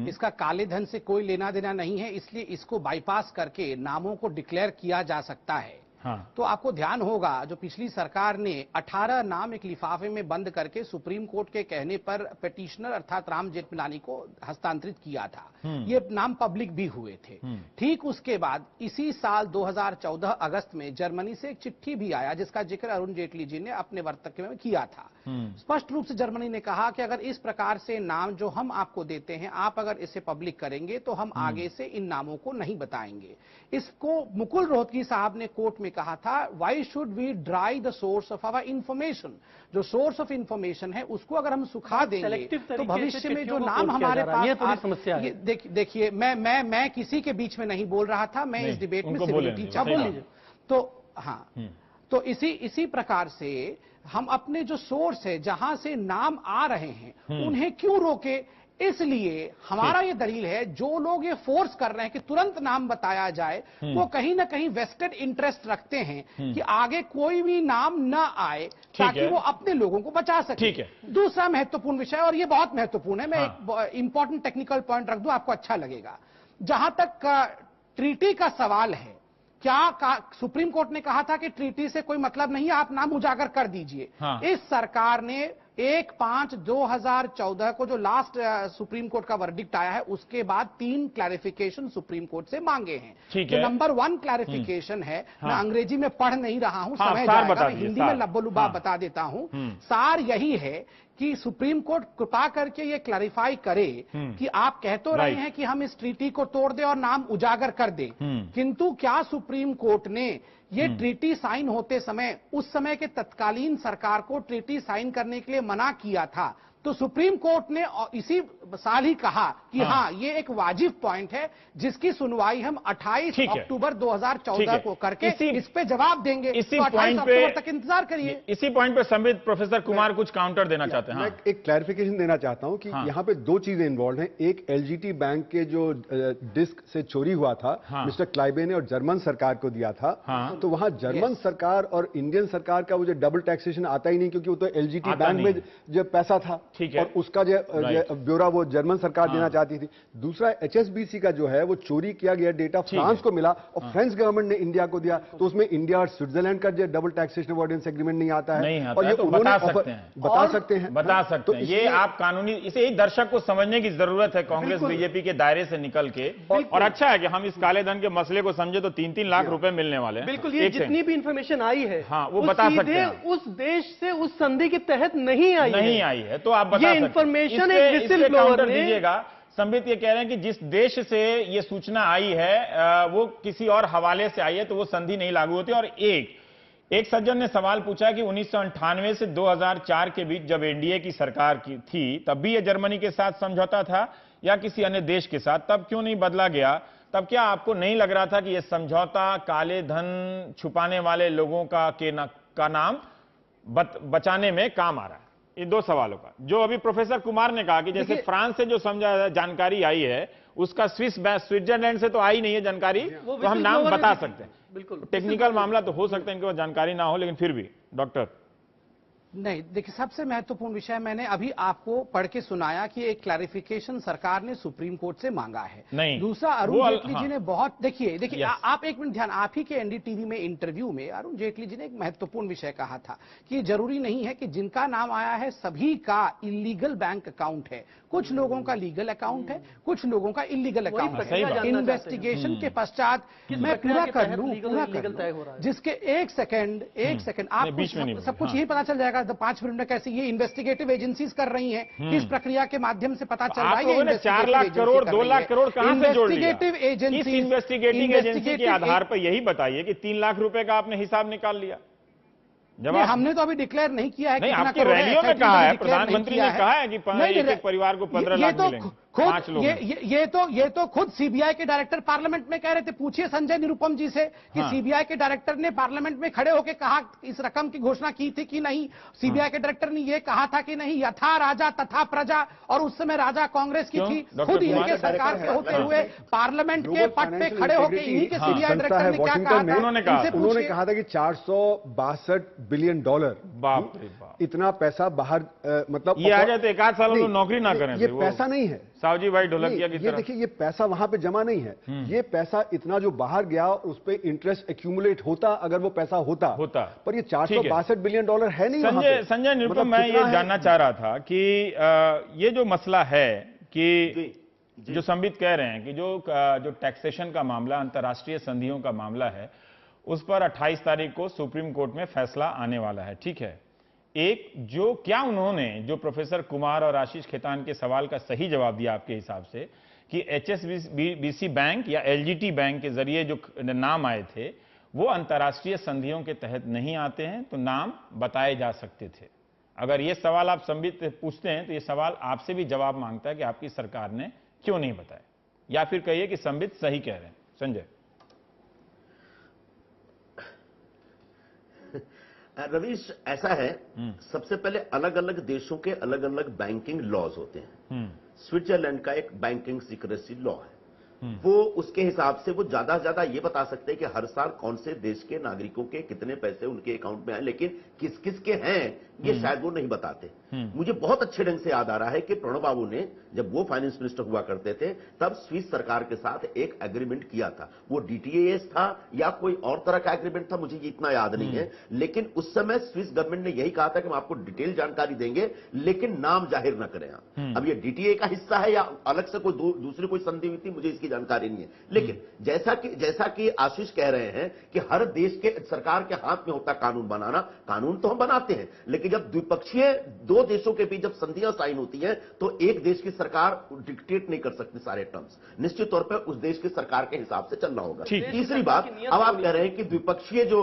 इसका काले धन से कोई लेना देना नहीं है, इसलिए इसको बाईपास करके नामों को डिक्लेयर किया जा सकता है। तो आपको ध्यान होगा जो पिछली सरकार ने 18 नाम एक लिफाफे में बंद करके सुप्रीम कोर्ट के कहने पर पिटिशनर अर्थात राम जेठमलानी को हस्तांतरित किया था। ये नाम पब्लिक भी हुए थे। ठीक उसके बाद इसी साल 2014 अगस्त में जर्मनी से एक चिट्ठी भी आया जिसका जिक्र अरुण जेटली जी ने अपने वक्तव्य में किया था। स्पष्ट रूप से जर्मनी ने कहा कि अगर इस प्रकार से नाम जो हम आपको देते हैं, आप अगर इसे पब्लिक करेंगे तो हम आगे से इन नामों को नहीं बताएंगे। इसको मुकुल रोहतगी साहब ने कोर्ट में कहा था, why should we dry the source of our information. जो सोर्स ऑफ इंफॉर्मेशन है उसको अगर हम सुखा देंगे तो भविष्य में जो नाम हमारे पास, ये थोड़ी समस्या है। देखिए, मैं किसी के बीच में नहीं बोल रहा था, मैं इस डिबेट में सिविलिटी चाहूंगा। तो हाँ, तो इसी प्रकार से हम अपने जो सोर्स है, जहां से नाम आ रहे हैं, उन्हें क्यों रोके? इसलिए हमारा ये दलील है, जो लोग ये फोर्स कर रहे हैं कि तुरंत नाम बताया जाए, वो कहीं ना कहीं वेस्टेड इंटरेस्ट रखते हैं कि आगे कोई भी नाम ना आए ताकि वो अपने लोगों को बचा सके। दूसरा महत्वपूर्ण विषय, और ये बहुत महत्वपूर्ण है, मैं एक इंपॉर्टेंट टेक्निकल पॉइंट रख दूं, आपको अच्छा लगेगा। जहां तक ट्रीटी का सवाल है, क्या सुप्रीम कोर्ट ने कहा था कि ट्रीटी से कोई मतलब नहीं है, आप नाम उजागर कर दीजिए। इस सरकार ने 1/5/2014 को जो लास्ट सुप्रीम कोर्ट का वर्डिक्ट आया है, उसके बाद 3 क्लैरिफिकेशन सुप्रीम कोर्ट से मांगे हैं। जो नंबर 1 क्लैरिफिकेशन है, मैं अंग्रेजी में पढ़ नहीं रहा हूं, समय जाएगा, मैं हिंदी में लब्बो-लुबाब बता देता हूं। सार यही है कि सुप्रीम कोर्ट कृपा करके ये क्लैरिफाई करे कि आप कह तो रहे हैं कि हम इस ट्रीटी को तोड़ दें और नाम उजागर कर दें, किंतु क्या सुप्रीम कोर्ट ने ये ट्रीटी साइन होते समय उस समय के तत्कालीन सरकार को ट्रीटी साइन करने के लिए मना किया था? तो सुप्रीम कोर्ट ने इसी साल ही कहा कि हाँ, ये एक वाजिब पॉइंट है जिसकी सुनवाई हम 28 अक्टूबर 2014 को करके इस पे जवाब देंगे। इसी तो 28 अक्टूबर तक इंतजार करिए। इसी पॉइंट पे संबित प्रोफेसर कुमार कुछ काउंटर देना चाहते हैं। मैं एक क्लैरिफिकेशन देना चाहता हूं कि यहाँ पे 2 चीजें इन्वॉल्व हैं। एक एलजीटी बैंक के जो डिस्क से चोरी हुआ था, मिस्टर क्लाइबे ने और जर्मन सरकार को दिया था, तो वहां जर्मन सरकार और इंडियन सरकार का वो जो डबल टैक्सेशन आता ही नहीं, क्योंकि वो तो एलजीटी बैंक में जो पैसा था और उसका जो ब्यौरा वो जर्मन सरकार देना चाहती थी। दूसरा, एचएसबीसी का जो है वो चोरी किया गया डेटा फ्रांस को मिला और फ्रेंच गवर्नमेंट ने इंडिया को दिया, तो उसमें इंडिया और स्विट्जरलैंड का जो डबल टैक्सेशन अवॉइडेंस एग्रीमेंट नहीं आता है। और ये बता सकते हैं ये आप कानूनी, इसे दर्शक को समझने की जरूरत है कांग्रेस बीजेपी के दायरे से निकल के। और अच्छा है कि हम इस काले धन के मसले को समझे तो 3-3 लाख रुपए मिलने वाले हैं। बिल्कुल, ये जितनी भी इंफॉर्मेशन आई है वो बता सकते हैं उस देश से उस संधि के तहत नहीं आई है, तो आप बता इंफॉर्मेशन एक विसिल ब्लोअर ने दीजिएगा। संबित ये कह रहे हैं कि जिस देश से ये सूचना आई है वो किसी और हवाले से आई है, तो वो संधि नहीं लागू होती। और एक सज्जन ने सवाल पूछा कि 1998 से 2004 के बीच जब एनडीए की सरकार की थी, तब भी ये जर्मनी के साथ समझौता था या किसी अन्य देश के साथ, तब क्यों नहीं बदला गया? तब क्या आपको नहीं लग रहा था कि यह समझौता काले धन छुपाने वाले लोगों का नाम बचाने में काम आ रहा है? इन 2 सवालों का जो अभी प्रोफेसर कुमार ने कहा कि जैसे फ्रांस से जो जानकारी आई है उसका स्विट्जरलैंड से तो आई नहीं है जानकारी, तो हम नाम बता सकते हैं। बिल्कुल टेक्निकल मामला तो हो सकता है इनके पास जानकारी ना हो, लेकिन फिर भी डॉक्टर नहीं, देखिए, सबसे महत्वपूर्ण विषय मैंने अभी आपको पढ़ के सुनाया कि एक क्लैरिफिकेशन सरकार ने सुप्रीम कोर्ट से मांगा है। नहीं, दूसरा, अरुण जेटली जी ने बहुत, देखिए आप एक मिनट ध्यान, आप ही के एनडीटीवी में इंटरव्यू में अरुण जेटली जी ने एक महत्वपूर्ण विषय कहा था कि जरूरी नहीं है कि जिनका नाम आया है सभी का इलीगल बैंक अकाउंट है, कुछ लोगों का लीगल अकाउंट है, कुछ लोगों का इलीगल अकाउंट है। इन्वेस्टिगेशन के पश्चात मैं पूरा कर लूं, जिसके एक सेकेंड आप सब कुछ यही पता चल जाएगा 5 मिनट में कैसे ये इन्वेस्टिगेटिव एजेंसीज कर रही हैं, किस प्रक्रिया के माध्यम से पता चल रहा है। 4 लाख करोड़ 2 लाख करोड़ कहां से जोड़ लिया? इन्वेस्टिगेटिव एजेंसी के आधार पर यही बताइए कि 3 लाख रुपए का आपने हिसाब निकाल लिया। जब हमने तो अभी डिक्लेयर नहीं किया है। नहीं, आपकी रैलियों में कहा है, प्रधानमंत्री ने कहा है कि एक परिवार को 15 लाख मिलेंगे। ये तो खुद सीबीआई के डायरेक्टर पार्लियामेंट में कह रहे थे। पूछिए संजय निरुपम जी से कि सीबीआई के डायरेक्टर ने पार्लियामेंट में खड़े होकर कहा इस रकम की घोषणा की थी कि नहीं। सीबीआई के डायरेक्टर ने यह कहा था कि नहीं, यथा राजा तथा प्रजा, और उस समय राजा कांग्रेस की थी। खुद इनके सरकार के होते हुए पार्लियामेंट के पट पे खड़े होकर इन्हीं के सीबीआई डायरेक्टर ने क्या कहा था? उन्होंने कहा था कि $462 बिलियन, बाप रे बाप, इतना पैसा बाहर, मतलब ये आ जाए तो 1 साल में नौकरी ना करें। ये पैसा नहीं है सावजी भाई ढोलकिया की तरह। देखिए, ये पैसा वहां पे जमा नहीं है। ये पैसा इतना जो बाहर गया उस पे इंटरेस्ट एक्यूमुलेट होता, अगर वो पैसा होता। पर ये $462 बिलियन है नहीं। संजय निरुपम, मैं ये जानना चाह रहा था कि ये जो मसला है कि जो संबित कह रहे हैं कि जो टैक्सेशन का मामला, अंतर्राष्ट्रीय संधियों का मामला है, उस पर 28 तारीख को सुप्रीम कोर्ट में फैसला आने वाला है, ठीक है। क्या उन्होंने जो प्रोफेसर कुमार और आशीष खेतान के सवाल का सही जवाब दिया आपके हिसाब से कि एचएसबीसी बैंक या एलजीटी बैंक के जरिए जो नाम आए थे वो अंतर्राष्ट्रीय संधियों के तहत नहीं आते हैं, तो नाम बताए जा सकते थे? अगर ये सवाल आप संबित पूछते हैं तो ये सवाल आपसे भी जवाब मांगता है कि आपकी सरकार ने क्यों नहीं बताया, या फिर कहिए कि संबित सही कह रहे हैं। संजय। रवीश, ऐसा है, सबसे पहले अलग अलग देशों के अलग अलग बैंकिंग लॉज होते हैं। स्विट्जरलैंड का एक बैंकिंग सीक्रेसी लॉ है, वो उसके हिसाब से वो ज्यादा से ज्यादा ये बता सकते हैं कि हर साल कौन से देश के नागरिकों के कितने पैसे उनके अकाउंट में आए, लेकिन किस किस के हैं ये शायद वो नहीं बताते। मुझे बहुत अच्छे ढंग से याद आ रहा है कि प्रणब बाबू ने, जब वो फाइनेंस मिनिस्टर हुआ करते थे, तब स्विस सरकार के साथ एक एग्रीमेंट किया था। वो डीटीएएस था या कोई और तरह का एग्रीमेंट था, मुझे इतना याद नहीं है, लेकिन उस समय स्विस गवर्नमेंट ने यही कहा था कि हम आपको डिटेल जानकारी देंगे लेकिन नाम जाहिर न करें। अब ये डीटीए का हिस्सा है या अलग से कोई दूसरी कोई संधि हुई थी, मुझे इसकी जानकारी नहीं है। लेकिन जैसा कि आशीष कह रहे हैं कि हर देश के सरकार के हाथ में होता कानून बनाना, कानून तो हम बनाते हैं, लेकिन जब द्विपक्षीय दो देशों के बीच जब संधियां साइन होती हैं तो एक देश की सरकार डिक्टेट नहीं कर सकती सारे टर्म्स, निश्चित तौर पर उस देश की सरकार के हिसाब से चलना होगा। तीसरी बात, अब आप कह रहे हैं कि द्विपक्षीय जो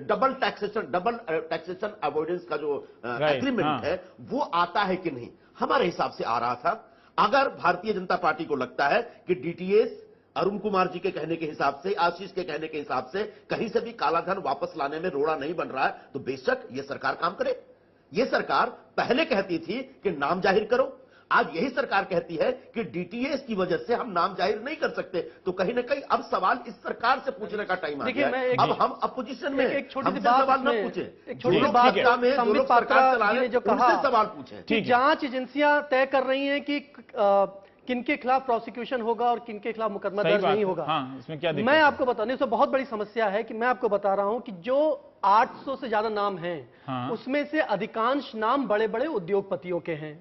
डबल टैक्सेशन अवॉइडेंस का जो एग्रीमेंट है वो आता है कि नहीं। हमारे हिसाब से आ रहा था। अगर भारतीय जनता पार्टी को लगता है कि डीटीएस अरुण कुमार जी के कहने के हिसाब से, आशीष के कहने के हिसाब से कहीं से भी कालाधन वापस लाने में रोड़ा नहीं बन रहा है, तो बेशक ये सरकार काम करे। ये सरकार पहले कहती थी कि नाम जाहिर करो, आज यही सरकार कहती है कि डीटीएस की वजह से हम नाम जाहिर नहीं कर सकते। तो कहीं ना कहीं अब सवाल इस सरकार से पूछने का टाइम आ गया है। अब हम अपोजिशन में एक छोटी सी सवाल न पूछें, एक छोटी सी बात संबित पात्रा जी ने जो कहा, सवाल पूछें। जांच एजेंसियां तय कर रही हैं कि किनके खिलाफ प्रोसिक्यूशन होगा और किनके खिलाफ मुकदमा दर्ज नहीं होगा। इसमें क्या दिक्कत? मैं आपको बता नहीं, इसमें बहुत बड़ी समस्या है कि मैं आपको बता रहा हूं कि जो 800 से ज्यादा नाम हैं, उसमें से अधिकांश नाम बड़े बड़े उद्योगपतियों के हैं।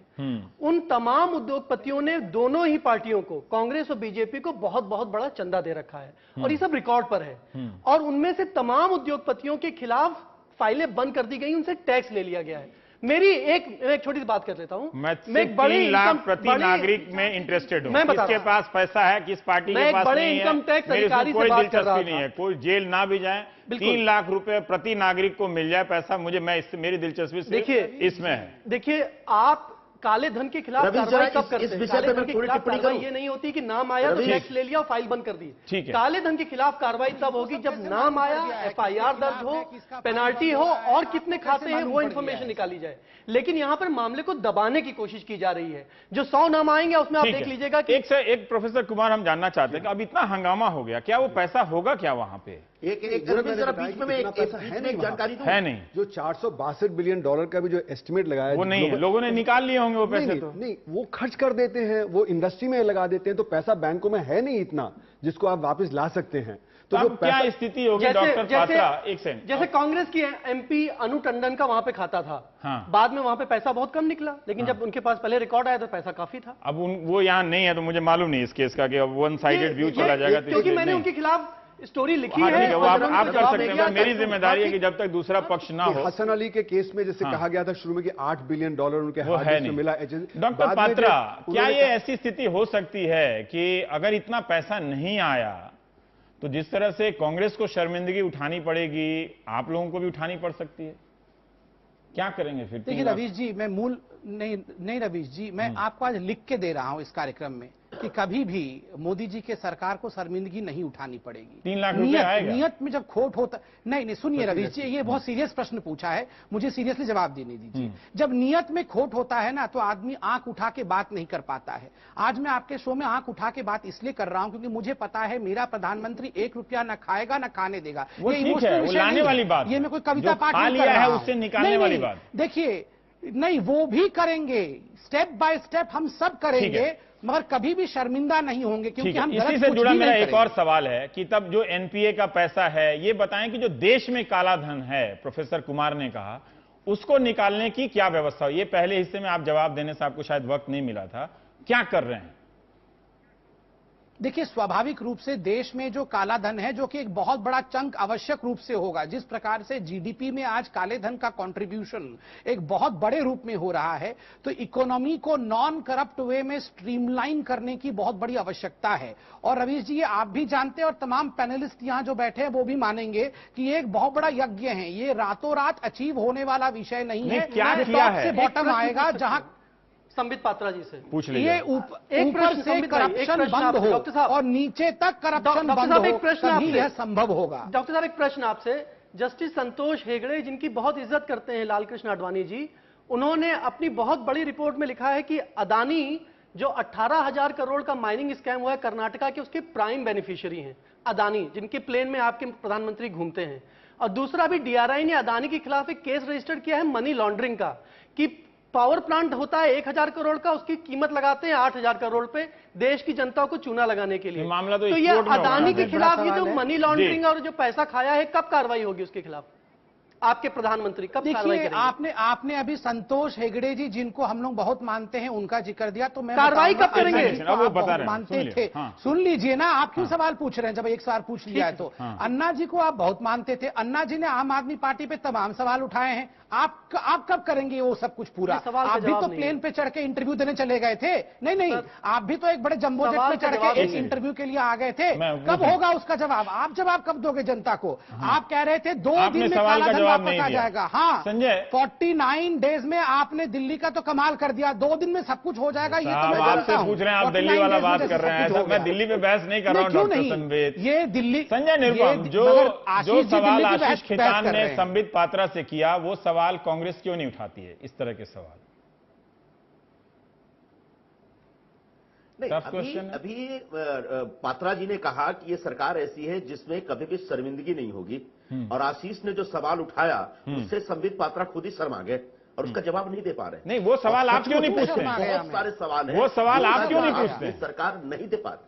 उन तमाम उद्योगपतियों ने दोनों ही पार्टियों को, कांग्रेस और बीजेपी को, बहुत बहुत बड़ा चंदा दे रखा है और ये सब रिकॉर्ड पर है। और उनमें से तमाम उद्योगपतियों के खिलाफ फाइलें बंद कर दी गई, उनसे टैक्स ले लिया गया है। मेरी एक छोटी सी बात कर लेता हूं। मैं 3 लाख प्रति नागरिक में इंटरेस्टेड हूं। किसके पास पैसा है, किस पार्टी के पास नहीं है, इनकम टैक्स अधिकारी कोई दिलचस्पी नहीं है। कोई जेल ना भी जाए, 3 लाख रुपए प्रति नागरिक को मिल जाए पैसा, मेरी दिलचस्पी देखिए इसमें है। देखिए, आप काले धन के खिलाफ कार्रवाई कब करते हैं? काले धन के खिलाफ कार्रवाई ये नहीं होती कि नाम आया तो टैक्स ले लिया और फाइल बंद कर दी। ठीक है। काले धन के खिलाफ कार्रवाई तब होगी जब नाम आया, एफआईआर दर्ज हो, पेनाल्टी हो और कितने खाते हैं वो इंफॉर्मेशन निकाली जाए। लेकिन यहां पर मामले को दबाने की कोशिश की जा रही है। जो 100 नाम आएंगे उसमें आप देख लीजिएगा कि एक से एक। प्रोफेसर कुमार, हम जानना चाहते हैं कि अब इतना हंगामा हो गया, क्या वो पैसा होगा क्या वहां पे? एक जानकारी है नहीं। जो $462 बिलियन का भी जो एस्टिमेट लगाया, वो नहीं है, लोगों ने निकाल लिए होंगे वो पैसे। नहीं, वो खर्च कर देते हैं, वो इंडस्ट्री में लगा देते हैं, तो पैसा बैंकों में है नहीं इतना जिसको आप वापस ला सकते हैं। तो जो क्या स्थिति होगी डॉक्टर पात्रा? एक सेकंड, जैसे कांग्रेस की एमपी अनु टंडन का वहां पे खाता था, बाद में वहां पे पैसा बहुत कम निकला, लेकिन जब उनके पास पहले रिकॉर्ड आया तो पैसा काफी था। अब वो यहाँ नहीं है तो मुझे मालूम नहीं इस केस का कि वन साइडेड व्यू चला जाएगा। क्योंकि मैंने उनके खिलाफ स्टोरी लिखी है। वो आप कर सकते हैं, मेरी जिम्मेदारी है कि जब तक दूसरा पक्ष ना हो। हसन अली के केस में जैसे कहा गया था शुरू में कि $8 बिलियन उनके हाथ में मिला। डॉक्टर पात्रा, क्या ये ऐसी स्थिति हो सकती है कि अगर इतना पैसा नहीं आया तो जिस तरह से कांग्रेस को शर्मिंदगी उठानी पड़ेगी, आप लोगों को भी उठानी पड़ सकती है? क्या करेंगे फिर? देखिए रवीश जी, मैं नहीं रवीश जी, मैं आपको आज लिख के दे रहा हूं इस कार्यक्रम में कि कभी भी मोदी जी के सरकार को शर्मिंदगी नहीं उठानी पड़ेगी। 3 लाख रुपए आएगा। नियत में जब खोट होता, नहीं सुनिए रवीश जी, ये बहुत सीरियस प्रश्न पूछा है, मुझे सीरियसली जवाब देने दीजिए। जब नियत में खोट होता है ना, तो आदमी आंख उठा के बात नहीं कर पाता है। आज मैं आपके शो में आंख उठा के बात इसलिए कर रहा हूं क्योंकि मुझे पता है मेरा प्रधानमंत्री 1 रुपया न खाएगा न खाने देगा। ये इमोशनल लाने वाली बात, ये मैं कोई कविता पाठ नहीं कर रहा हूं, उससे निकालने वाली बात। देखिए, नहीं वो भी करेंगे, स्टेप बाय स्टेप हम सब करेंगे, मगर कभी भी शर्मिंदा नहीं होंगे क्योंकि हम इसी से जुड़ा मेरा एक और सवाल है कि तब जो एनपीए का पैसा है, ये बताएं कि जो देश में काला धन है, प्रोफेसर कुमार ने कहा, उसको निकालने की क्या व्यवस्था हो? ये पहले हिस्से में आप जवाब देने से आपको शायद वक्त नहीं मिला था, क्या कर रहे हैं? देखिए, स्वाभाविक रूप से देश में जो काला धन है, जो कि एक बहुत बड़ा चंक आवश्यक रूप से होगा, जिस प्रकार से जीडीपी में आज काले धन का कंट्रीब्यूशन एक बहुत बड़े रूप में हो रहा है, तो इकोनॉमी को नॉन करप्ट वे में स्ट्रीमलाइन करने की बहुत बड़ी आवश्यकता है। और रवीश जी, ये आप भी जानते हैं और तमाम पैनलिस्ट यहां जो बैठे हैं वो भी मानेंगे कि ये एक बहुत बड़ा यज्ञ है, ये रातों रात अचीव होने वाला विषय नहीं है। क्या किया है? बॉटम आएगा, जहां संबित पात्रा जी से पूछ लीजिए। ये ऊपर से करप्शन बंद हो और नीचे तक करप्शन बंद हो, तभी यह संभव होगा। डॉक्टर साहब, एक प्रश्न आपसे। जस्टिस संतोष हेगड़े, जिनकी बहुत इज्जत करते हैं लालकृष्ण आडवाणी जी, उन्होंने अपनी बहुत बड़ी रिपोर्ट में लिखा है कि अदानी जो 18,000 करोड़ का माइनिंग स्कैम हुआ है कर्नाटका के, उसके प्राइम बेनिफिशियरी हैं अदानी, जिनके प्लेन में आपके प्रधानमंत्री घूमते हैं। और दूसरा भी डीआरआई ने अदानी के खिलाफ एक केस रजिस्टर किया है मनी लॉन्ड्रिंग का, कि पावर प्लांट होता है 1,000 करोड़ का, उसकी कीमत लगाते हैं 8,000 करोड़ पे देश की जनता को चूना लगाने के लिए। मामला तो ये अदानी के खिलाफ ये जो मनी लॉन्ड्रिंग और जो पैसा खाया है, कब कार्रवाई होगी उसके खिलाफ? आपके प्रधानमंत्री कब कार्रवाई करेंगे? आपने अभी संतोष हेगड़े जी, जिनको हम लोग बहुत मानते हैं, उनका जिक्र दिया, तो मैं कार्रवाई कब करेंगे? वो बता रहे मानते थे। सुन लीजिए ना, आप क्यों सवाल पूछ रहे हैं? जब एक सवाल पूछ लिया है तो अन्ना जी को आप बहुत मानते थे। अन्ना जी ने आम आदमी पार्टी पे तमाम सवाल उठाए हैं। आप कब करेंगे वो सब कुछ पूरा? आप भी तो प्लेन पे चढ़ के इंटरव्यू देने चले गए थे। नहीं, आप भी तो एक बड़े जंबो जेट पे चढ़ के एक इंटरव्यू के लिए आ गए थे। कब होगा उसका जवाब? आप जवाब कब दोगे जनता को? आप कह रहे थे 2 दिन में काला धन वापस आ जाएगा। हाँ संजय, 49 डेज में आपने दिल्ली का तो कमाल कर दिया, 2 दिन में सब कुछ हो जाएगा। ये तो मैं आपसे पूछ रहे हैं, आप दिल्ली वाला बात कर रहे हैं। मैं दिल्ली पे बहस नहीं कर रहा हूँ डॉक्टर संबित। ये दिल्ली संजय निरुपम, जो सवाल आशीष खेतान ने संबित पात्रा से किया, वो सवाल कांग्रेस क्यों नहीं उठाती है? इस तरह के सवाल अभी पात्रा जी ने कहा कि ये सरकार ऐसी है जिसमें कभी भी शर्मिंदगी नहीं होगी, और आशीष ने जो सवाल उठाया उससे संबित पात्रा खुद ही शर्मा गए और उसका जवाब नहीं दे पा रहे। नहीं, वो सवाल आप क्यों नहीं पूछते? बहुत सारे सवाल हैं, वो सवाल आप क्यों नहीं पूछते? सरकार नहीं दे पाती।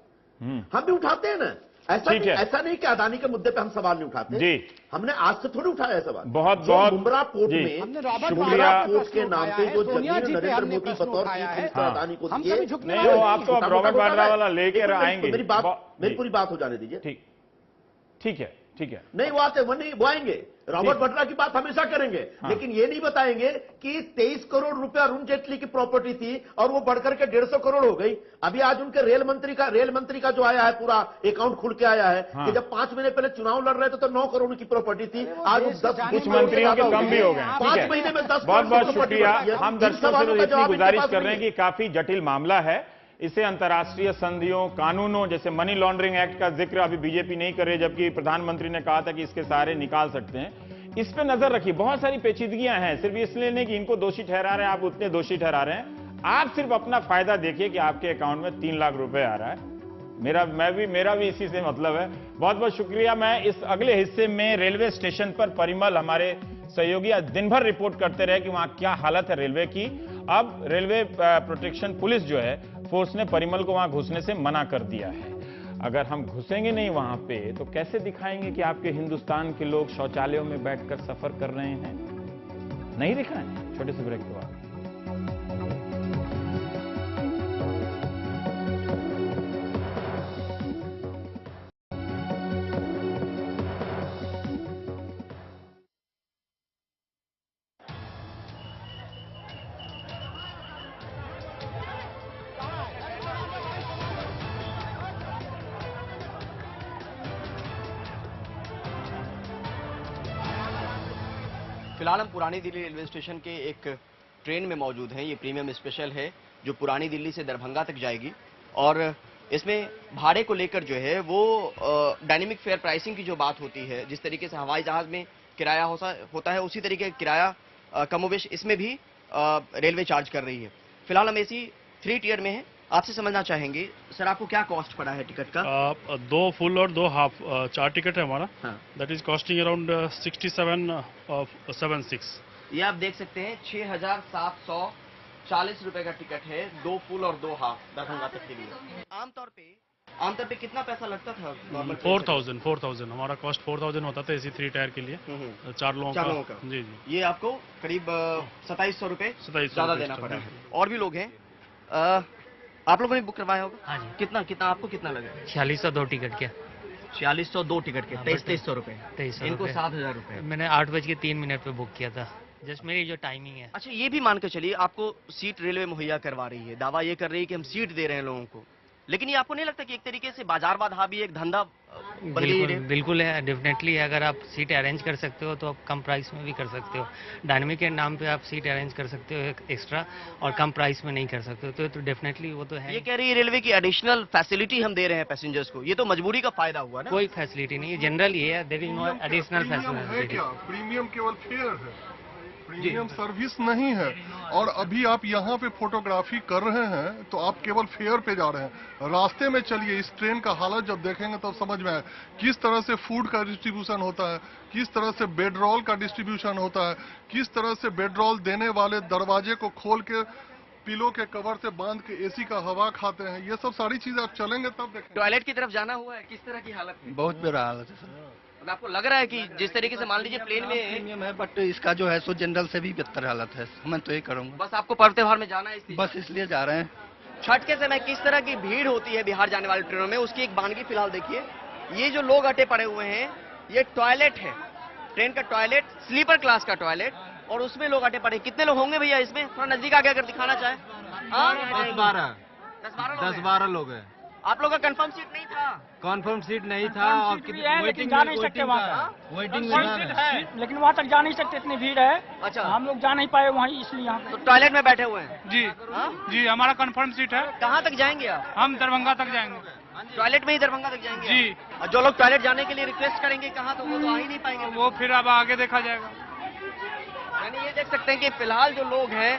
हम भी उठाते हैं ना, ऐसा नहीं कि अदानी के मुद्दे पे हम सवाल नहीं उठाते जी। हमने आज से थोड़ी उठाया सवाल। बहुत मुंब्रा पोर्ट में शुक्रिया पोर्ट के नाम पे जो जमीन नरेंद्र मोदी बतौर अदानी को दिए, नहीं वो आप तो रॉबर्ट वाड्रा वाला लेकर आएंगे। मेरी पूरी बात हो जाने दीजिए। ठीक है। नहीं वो आते, वो आएंगे। रॉबर्ट वाड्रा की बात हमेशा करेंगे, लेकिन ये नहीं बताएंगे कि 23 करोड़ रुपया अरुण जेटली की प्रॉपर्टी थी और वो बढ़कर के 150 करोड़ हो गई। अभी आज उनके रेल मंत्री का जो आया है, पूरा अकाउंट खुल के आया है कि जब 5 महीने पहले चुनाव लड़ रहे थे तो 9 करोड़ की प्रॉपर्टी थी, आज 10 कुछ मंत्रियों के कम भी हो गए। 5 महीने में 10 बहुत बहुत शुक्रिया। हम दर्शकों से इतनी गुजारिश कर रहे हैं कि काफी जटिल मामला है, इसे अंतर्राष्ट्रीय संधियों, कानूनों, जैसे मनी लॉन्ड्रिंग एक्ट का जिक्र अभी बीजेपी नहीं कर रही, जबकि प्रधानमंत्री ने कहा था कि इसके सहारे निकाल सकते हैं। इस पे नजर रखिए। बहुत सारी पेचीदगियां हैं, सिर्फ इसलिए नहीं कि इनको दोषी ठहरा रहे हैं, आप उतने दोषी ठहरा रहे हैं। आप सिर्फ अपना फायदा देखिए कि आपके अकाउंट में 3 लाख रुपए आ रहा है। मेरा भी इसी से मतलब है। बहुत बहुत शुक्रिया। मैं इस अगले हिस्से में रेलवे स्टेशन पर परिमल, हमारे सहयोगी, दिन भर रिपोर्ट करते रहे कि वहां क्या हालत है रेलवे की। अब रेलवे प्रोटेक्शन पुलिस जो है, फोर्स ने परिमल को वहां घुसने से मना कर दिया है। अगर हम घुसेंगे नहीं वहां पे तो कैसे दिखाएंगे कि आपके हिंदुस्तान के लोग शौचालयों में बैठकर सफर कर रहे हैं? नहीं दिखाएं। छोटे से ब्रेक के बाद फिलहाल हम पुरानी दिल्ली रेलवे स्टेशन के एक ट्रेन में मौजूद हैं। ये प्रीमियम स्पेशल है जो पुरानी दिल्ली से दरभंगा तक जाएगी, और इसमें भाड़े को लेकर जो है वो डायनेमिक फेयर प्राइसिंग की जो बात होती है, जिस तरीके से हवाई जहाज में किराया होता है उसी तरीके का किराया कमोबेश इसमें भी रेलवे चार्ज कर रही है। फिलहाल हम एसी 3 टियर में है। आपसे समझना चाहेंगे सर, आपको क्या कॉस्ट पड़ा है टिकट का? 2 फुल और 2 हाफ, 4 टिकट है हमारा। That is costing around 67.76। ये आप देख सकते हैं 6,740 रुपए का टिकट है, 2 फुल और 2 हाफ दरभंगा तक के लिए। आमतौर पे कितना पैसा लगता था नॉर्मल? 4,000 हमारा कॉस्ट 4,000 होता था एसी 3 टायर के लिए, 4 लोगों का। जी। ये आपको करीब 2,700 रुपए ज्यादा देना पड़ा है। और भी लोग हैं, आप लोगों ने बुक करवाया होगा? हाँ जी। कितना आपको कितना लगा? 4602 टिकट क्या? 4602 टिकट के 2300 रुपए। 2300 इनको 7,000 रुपए। मैंने 8:03 पे बुक किया था, जस्ट मेरी जो टाइमिंग है। अच्छा, ये भी मान के चलिए आपको सीट रेलवे मुहैया करवा रही है, दावा ये कर रही है कि हम सीट दे रहे हैं लोगों को, लेकिन ये आपको नहीं लगता कि एक तरीके से बाजारवाद भी एक धंधा बन गई है? बिल्कुल है, डेफिनेटली है। अगर आप सीट अरेंज कर सकते हो तो आप कम प्राइस में भी कर सकते हो। डायनेमिक के नाम पे आप सीट अरेंज कर सकते हो एक्स्ट्रा, और कम प्राइस में नहीं कर सकते हो, तो डेफिनेटली वो तो है। ये कह रही है रेलवे की एडिशनल फैसिलिटी हम दे रहे हैं पैसेंजर्स को, ये तो मजबूरी का फायदा हुआ ना? कोई फैसिलिटी नहीं है, जनरल ये है, there is no additional facility. Premium केवल फेयर है, प्रीमियम सर्विस नहीं है। और अभी आप यहाँ पे फोटोग्राफी कर रहे हैं तो आप केवल फेयर पे जा रहे हैं। रास्ते में चलिए, इस ट्रेन का हालत जब देखेंगे तब समझ में आए किस तरह से फूड का डिस्ट्रीब्यूशन होता है, किस तरह से बेडरोल का डिस्ट्रीब्यूशन होता है, किस तरह से बेडरोल देने वाले दरवाजे को खोल के पिलो के कवर से बांध के एसी का हवा खाते हैं। ये सब सारी चीजें आप चलेंगे तब देखेंगे। टॉयलेट की तरफ जाना हुआ है, किस तरह की हालत है? बहुत बुरा हालत है सर। आपको लग रहा है कि जिस तरीके से मान लीजिए प्लेन में प्रीमियम है, बट इसका जो है सो जनरल से भी बेहतर हालत है। मैं तो ये करूँगा। बस आपको पर्व त्योहार में जाना है इसलिए? बस इसलिए जा रहे हैं। छठ के समय किस तरह की भीड़ होती है बिहार जाने वाली ट्रेनों में, उसकी एक वानगी फिलहाल देखिए। ये जो लोग अटे पड़े हुए हैं, ये टॉयलेट है, ट्रेन का टॉयलेट, स्लीपर क्लास का टॉयलेट, और उसमें लोग अटे पड़े। कितने लोग होंगे भैया इसमें? थोड़ा नजदीक आगे अगर दिखाना चाहे। 10-12 लोग हैं। आप लोग का कंफर्म सीट नहीं था? कंफर्म सीट नहीं था और वेटिंग जा नहीं सकते वहाँ, वेटिंग है, लेकिन वहाँ तक जा नहीं सकते, इतनी भीड़ है। अच्छा, हम लोग जा नहीं पाए वहीं, इसलिए यहाँ तो टॉयलेट में बैठे हुए हैं। जी जी, हमारा कंफर्म सीट है। कहाँ तक जाएंगे आप? हम दरभंगा तक जाएंगे। टॉयलेट में ही दरभंगा तक जाएंगे जी। और जो लोग टॉयलेट जाने के लिए रिक्वेस्ट करेंगे कहाँ, तो वो तो आ ही नहीं पाएंगे। वो फिर अब आगे देखा जाएगा। यानी ये देख सकते हैं कि फिलहाल जो लोग हैं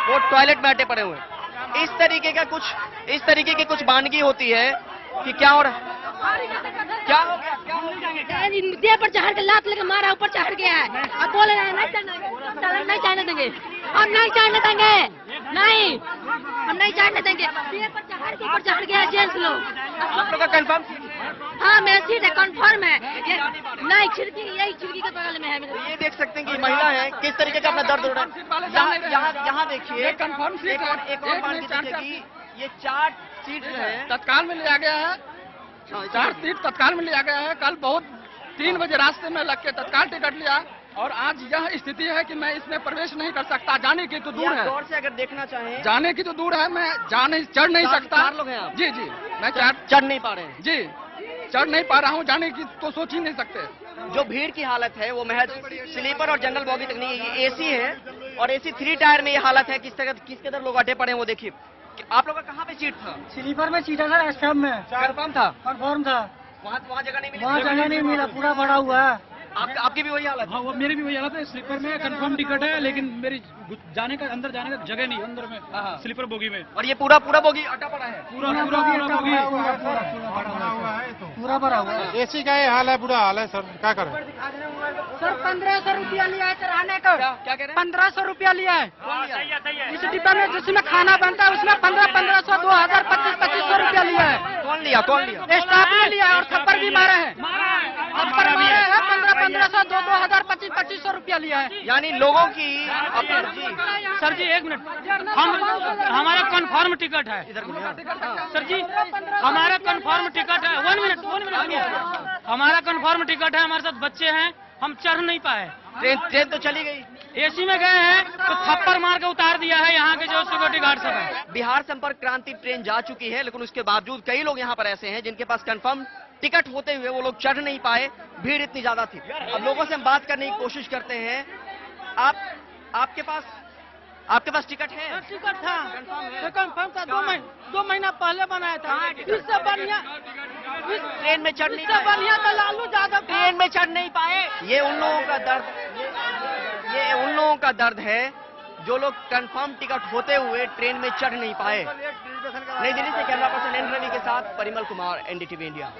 वो टॉयलेट में अटे पड़े हुए हैं। इस तरीके की कुछ वानगी होती है कि क्या हो रहा है, क्या हो गया, क्या हो गया? देह पर चढ़ के लात लेके मारा, ऊपर चढ़ गया है। अब बोले नहीं चढ़ने देंगे, नहीं चढ़ने देंगे, हम नहीं चढ़ने देंगे, नहीं, हम नहीं चढ़ने देंगे। देह पर चढ़ के ऊपर चढ़ गया जेंट्स लोग। आप लोग का कंफर्म? हाँ, मेरा सीट है, कंफर्म है। नहीं, खिड़की, यही खिड़की के बगल में है। ये देख सकते हैं कि महिला है, किस तरीके का अपना दर्द हो रहा है। यहाँ देखिए, कंफर्म सीट है। एक और बात देखिए, ये 4 सीट जो है तत्काल में लिया गया है। 4 सीट तत्काल में लिया गया है। कल बहुत 3 बजे रास्ते में लग के तत्काल टिकट लिया, और आज यह स्थिति है कि मैं इसमें प्रवेश नहीं कर सकता। जाने की तो दूर है, दौर से अगर देखना चाहें, जाने की तो दूर है, मैं चढ़ नहीं सकता। 4 लोग हैं आप? जी जी, मैं चढ़ नहीं पा रहे हैं। जी, चढ़ नहीं पा रहा हूँ, जाने की तो सोच ही नहीं सकते। जो भीड़ की हालत है वो महज स्लीपर और जनरल बॉगी तक नहीं है, ये एसी है, और एसी 3 टायर में ये हालत है। किस कदर लोग अटे पड़े हैं वो देखिए। आप लोग का कहाँ पे सीट था? स्लीपर में सीट है सर, एसएम में। कंफर्म था? कंफर्म था। वहाँ जगह नहीं मिली? वहाँ जगह नहीं मिला, पूरा भरा हुआ है। आपकी भी वही हालत? हाँ, वो मेरी भी वही हालत है। स्लीपर में कंफर्म टिकट है, लेकिन मेरी अंदर जाने का जगह नहीं, अंदर में स्लीपर बोगी में। और ये पूरा बोगी अटा पड़ा है? पूरा बोगी पूरा भरा हुआ है। एसी का ये हाल है, बुरा हाल है सर, क्या करें? सर 1500 रुपया लिया है चढ़ाने का। क्या कह रहे हैं? 1500 रुपया लिया है। इस डिब्बा में जिसमें खाना बनता है उसमें 1500, 2000, 2500 रुपया लिया है। कौन लिया? स्टाफ ने लिया, और थप्पड़ भी मारे हैं। थप्पड़ मारे हैं, 1500, 2000, 2500 रुपया लिया है। यानी लोगों की सर जी, 1 मिनट, हमारा कंफर्म टिकट है सर जी, हमारा कंफर्म टिकट है। 1 मिनट, हमारा कंफर्म टिकट है, हमारे साथ बच्चे हैं, हम चढ़ नहीं पाए। ट्रेन तो चली गई, एसी में गए हैं तो थप्पड़ मार के उतार दिया है यहाँ के जो सिक्योरिटी गार्ड सब है। बिहार संपर्क क्रांति ट्रेन जा चुकी है, लेकिन उसके बावजूद कई लोग यहाँ पर ऐसे हैं जिनके पास कंफर्म टिकट होते हुए वो लोग चढ़ नहीं पाए, भीड़ इतनी ज्यादा थी। अब लोगों से हम बात करने की कोशिश करते हैं। आपके पास टिकट है? टिकट था, कंफर्म था। 2 महीना पहले बनाया था। इससे बढ़िया ट्रेन में चढ़ नहीं पाए। बढ़िया तो लालू यादव ट्रेन में चढ़ नहीं पाए। ये उन लोगों का दर्द है जो लोग कंफर्म टिकट होते हुए ट्रेन में चढ़ नहीं पाए। नई दिल्ली से कैमरा पर्सन एन रवि के साथ परिमल कुमार, एनडीटीवी इंडिया।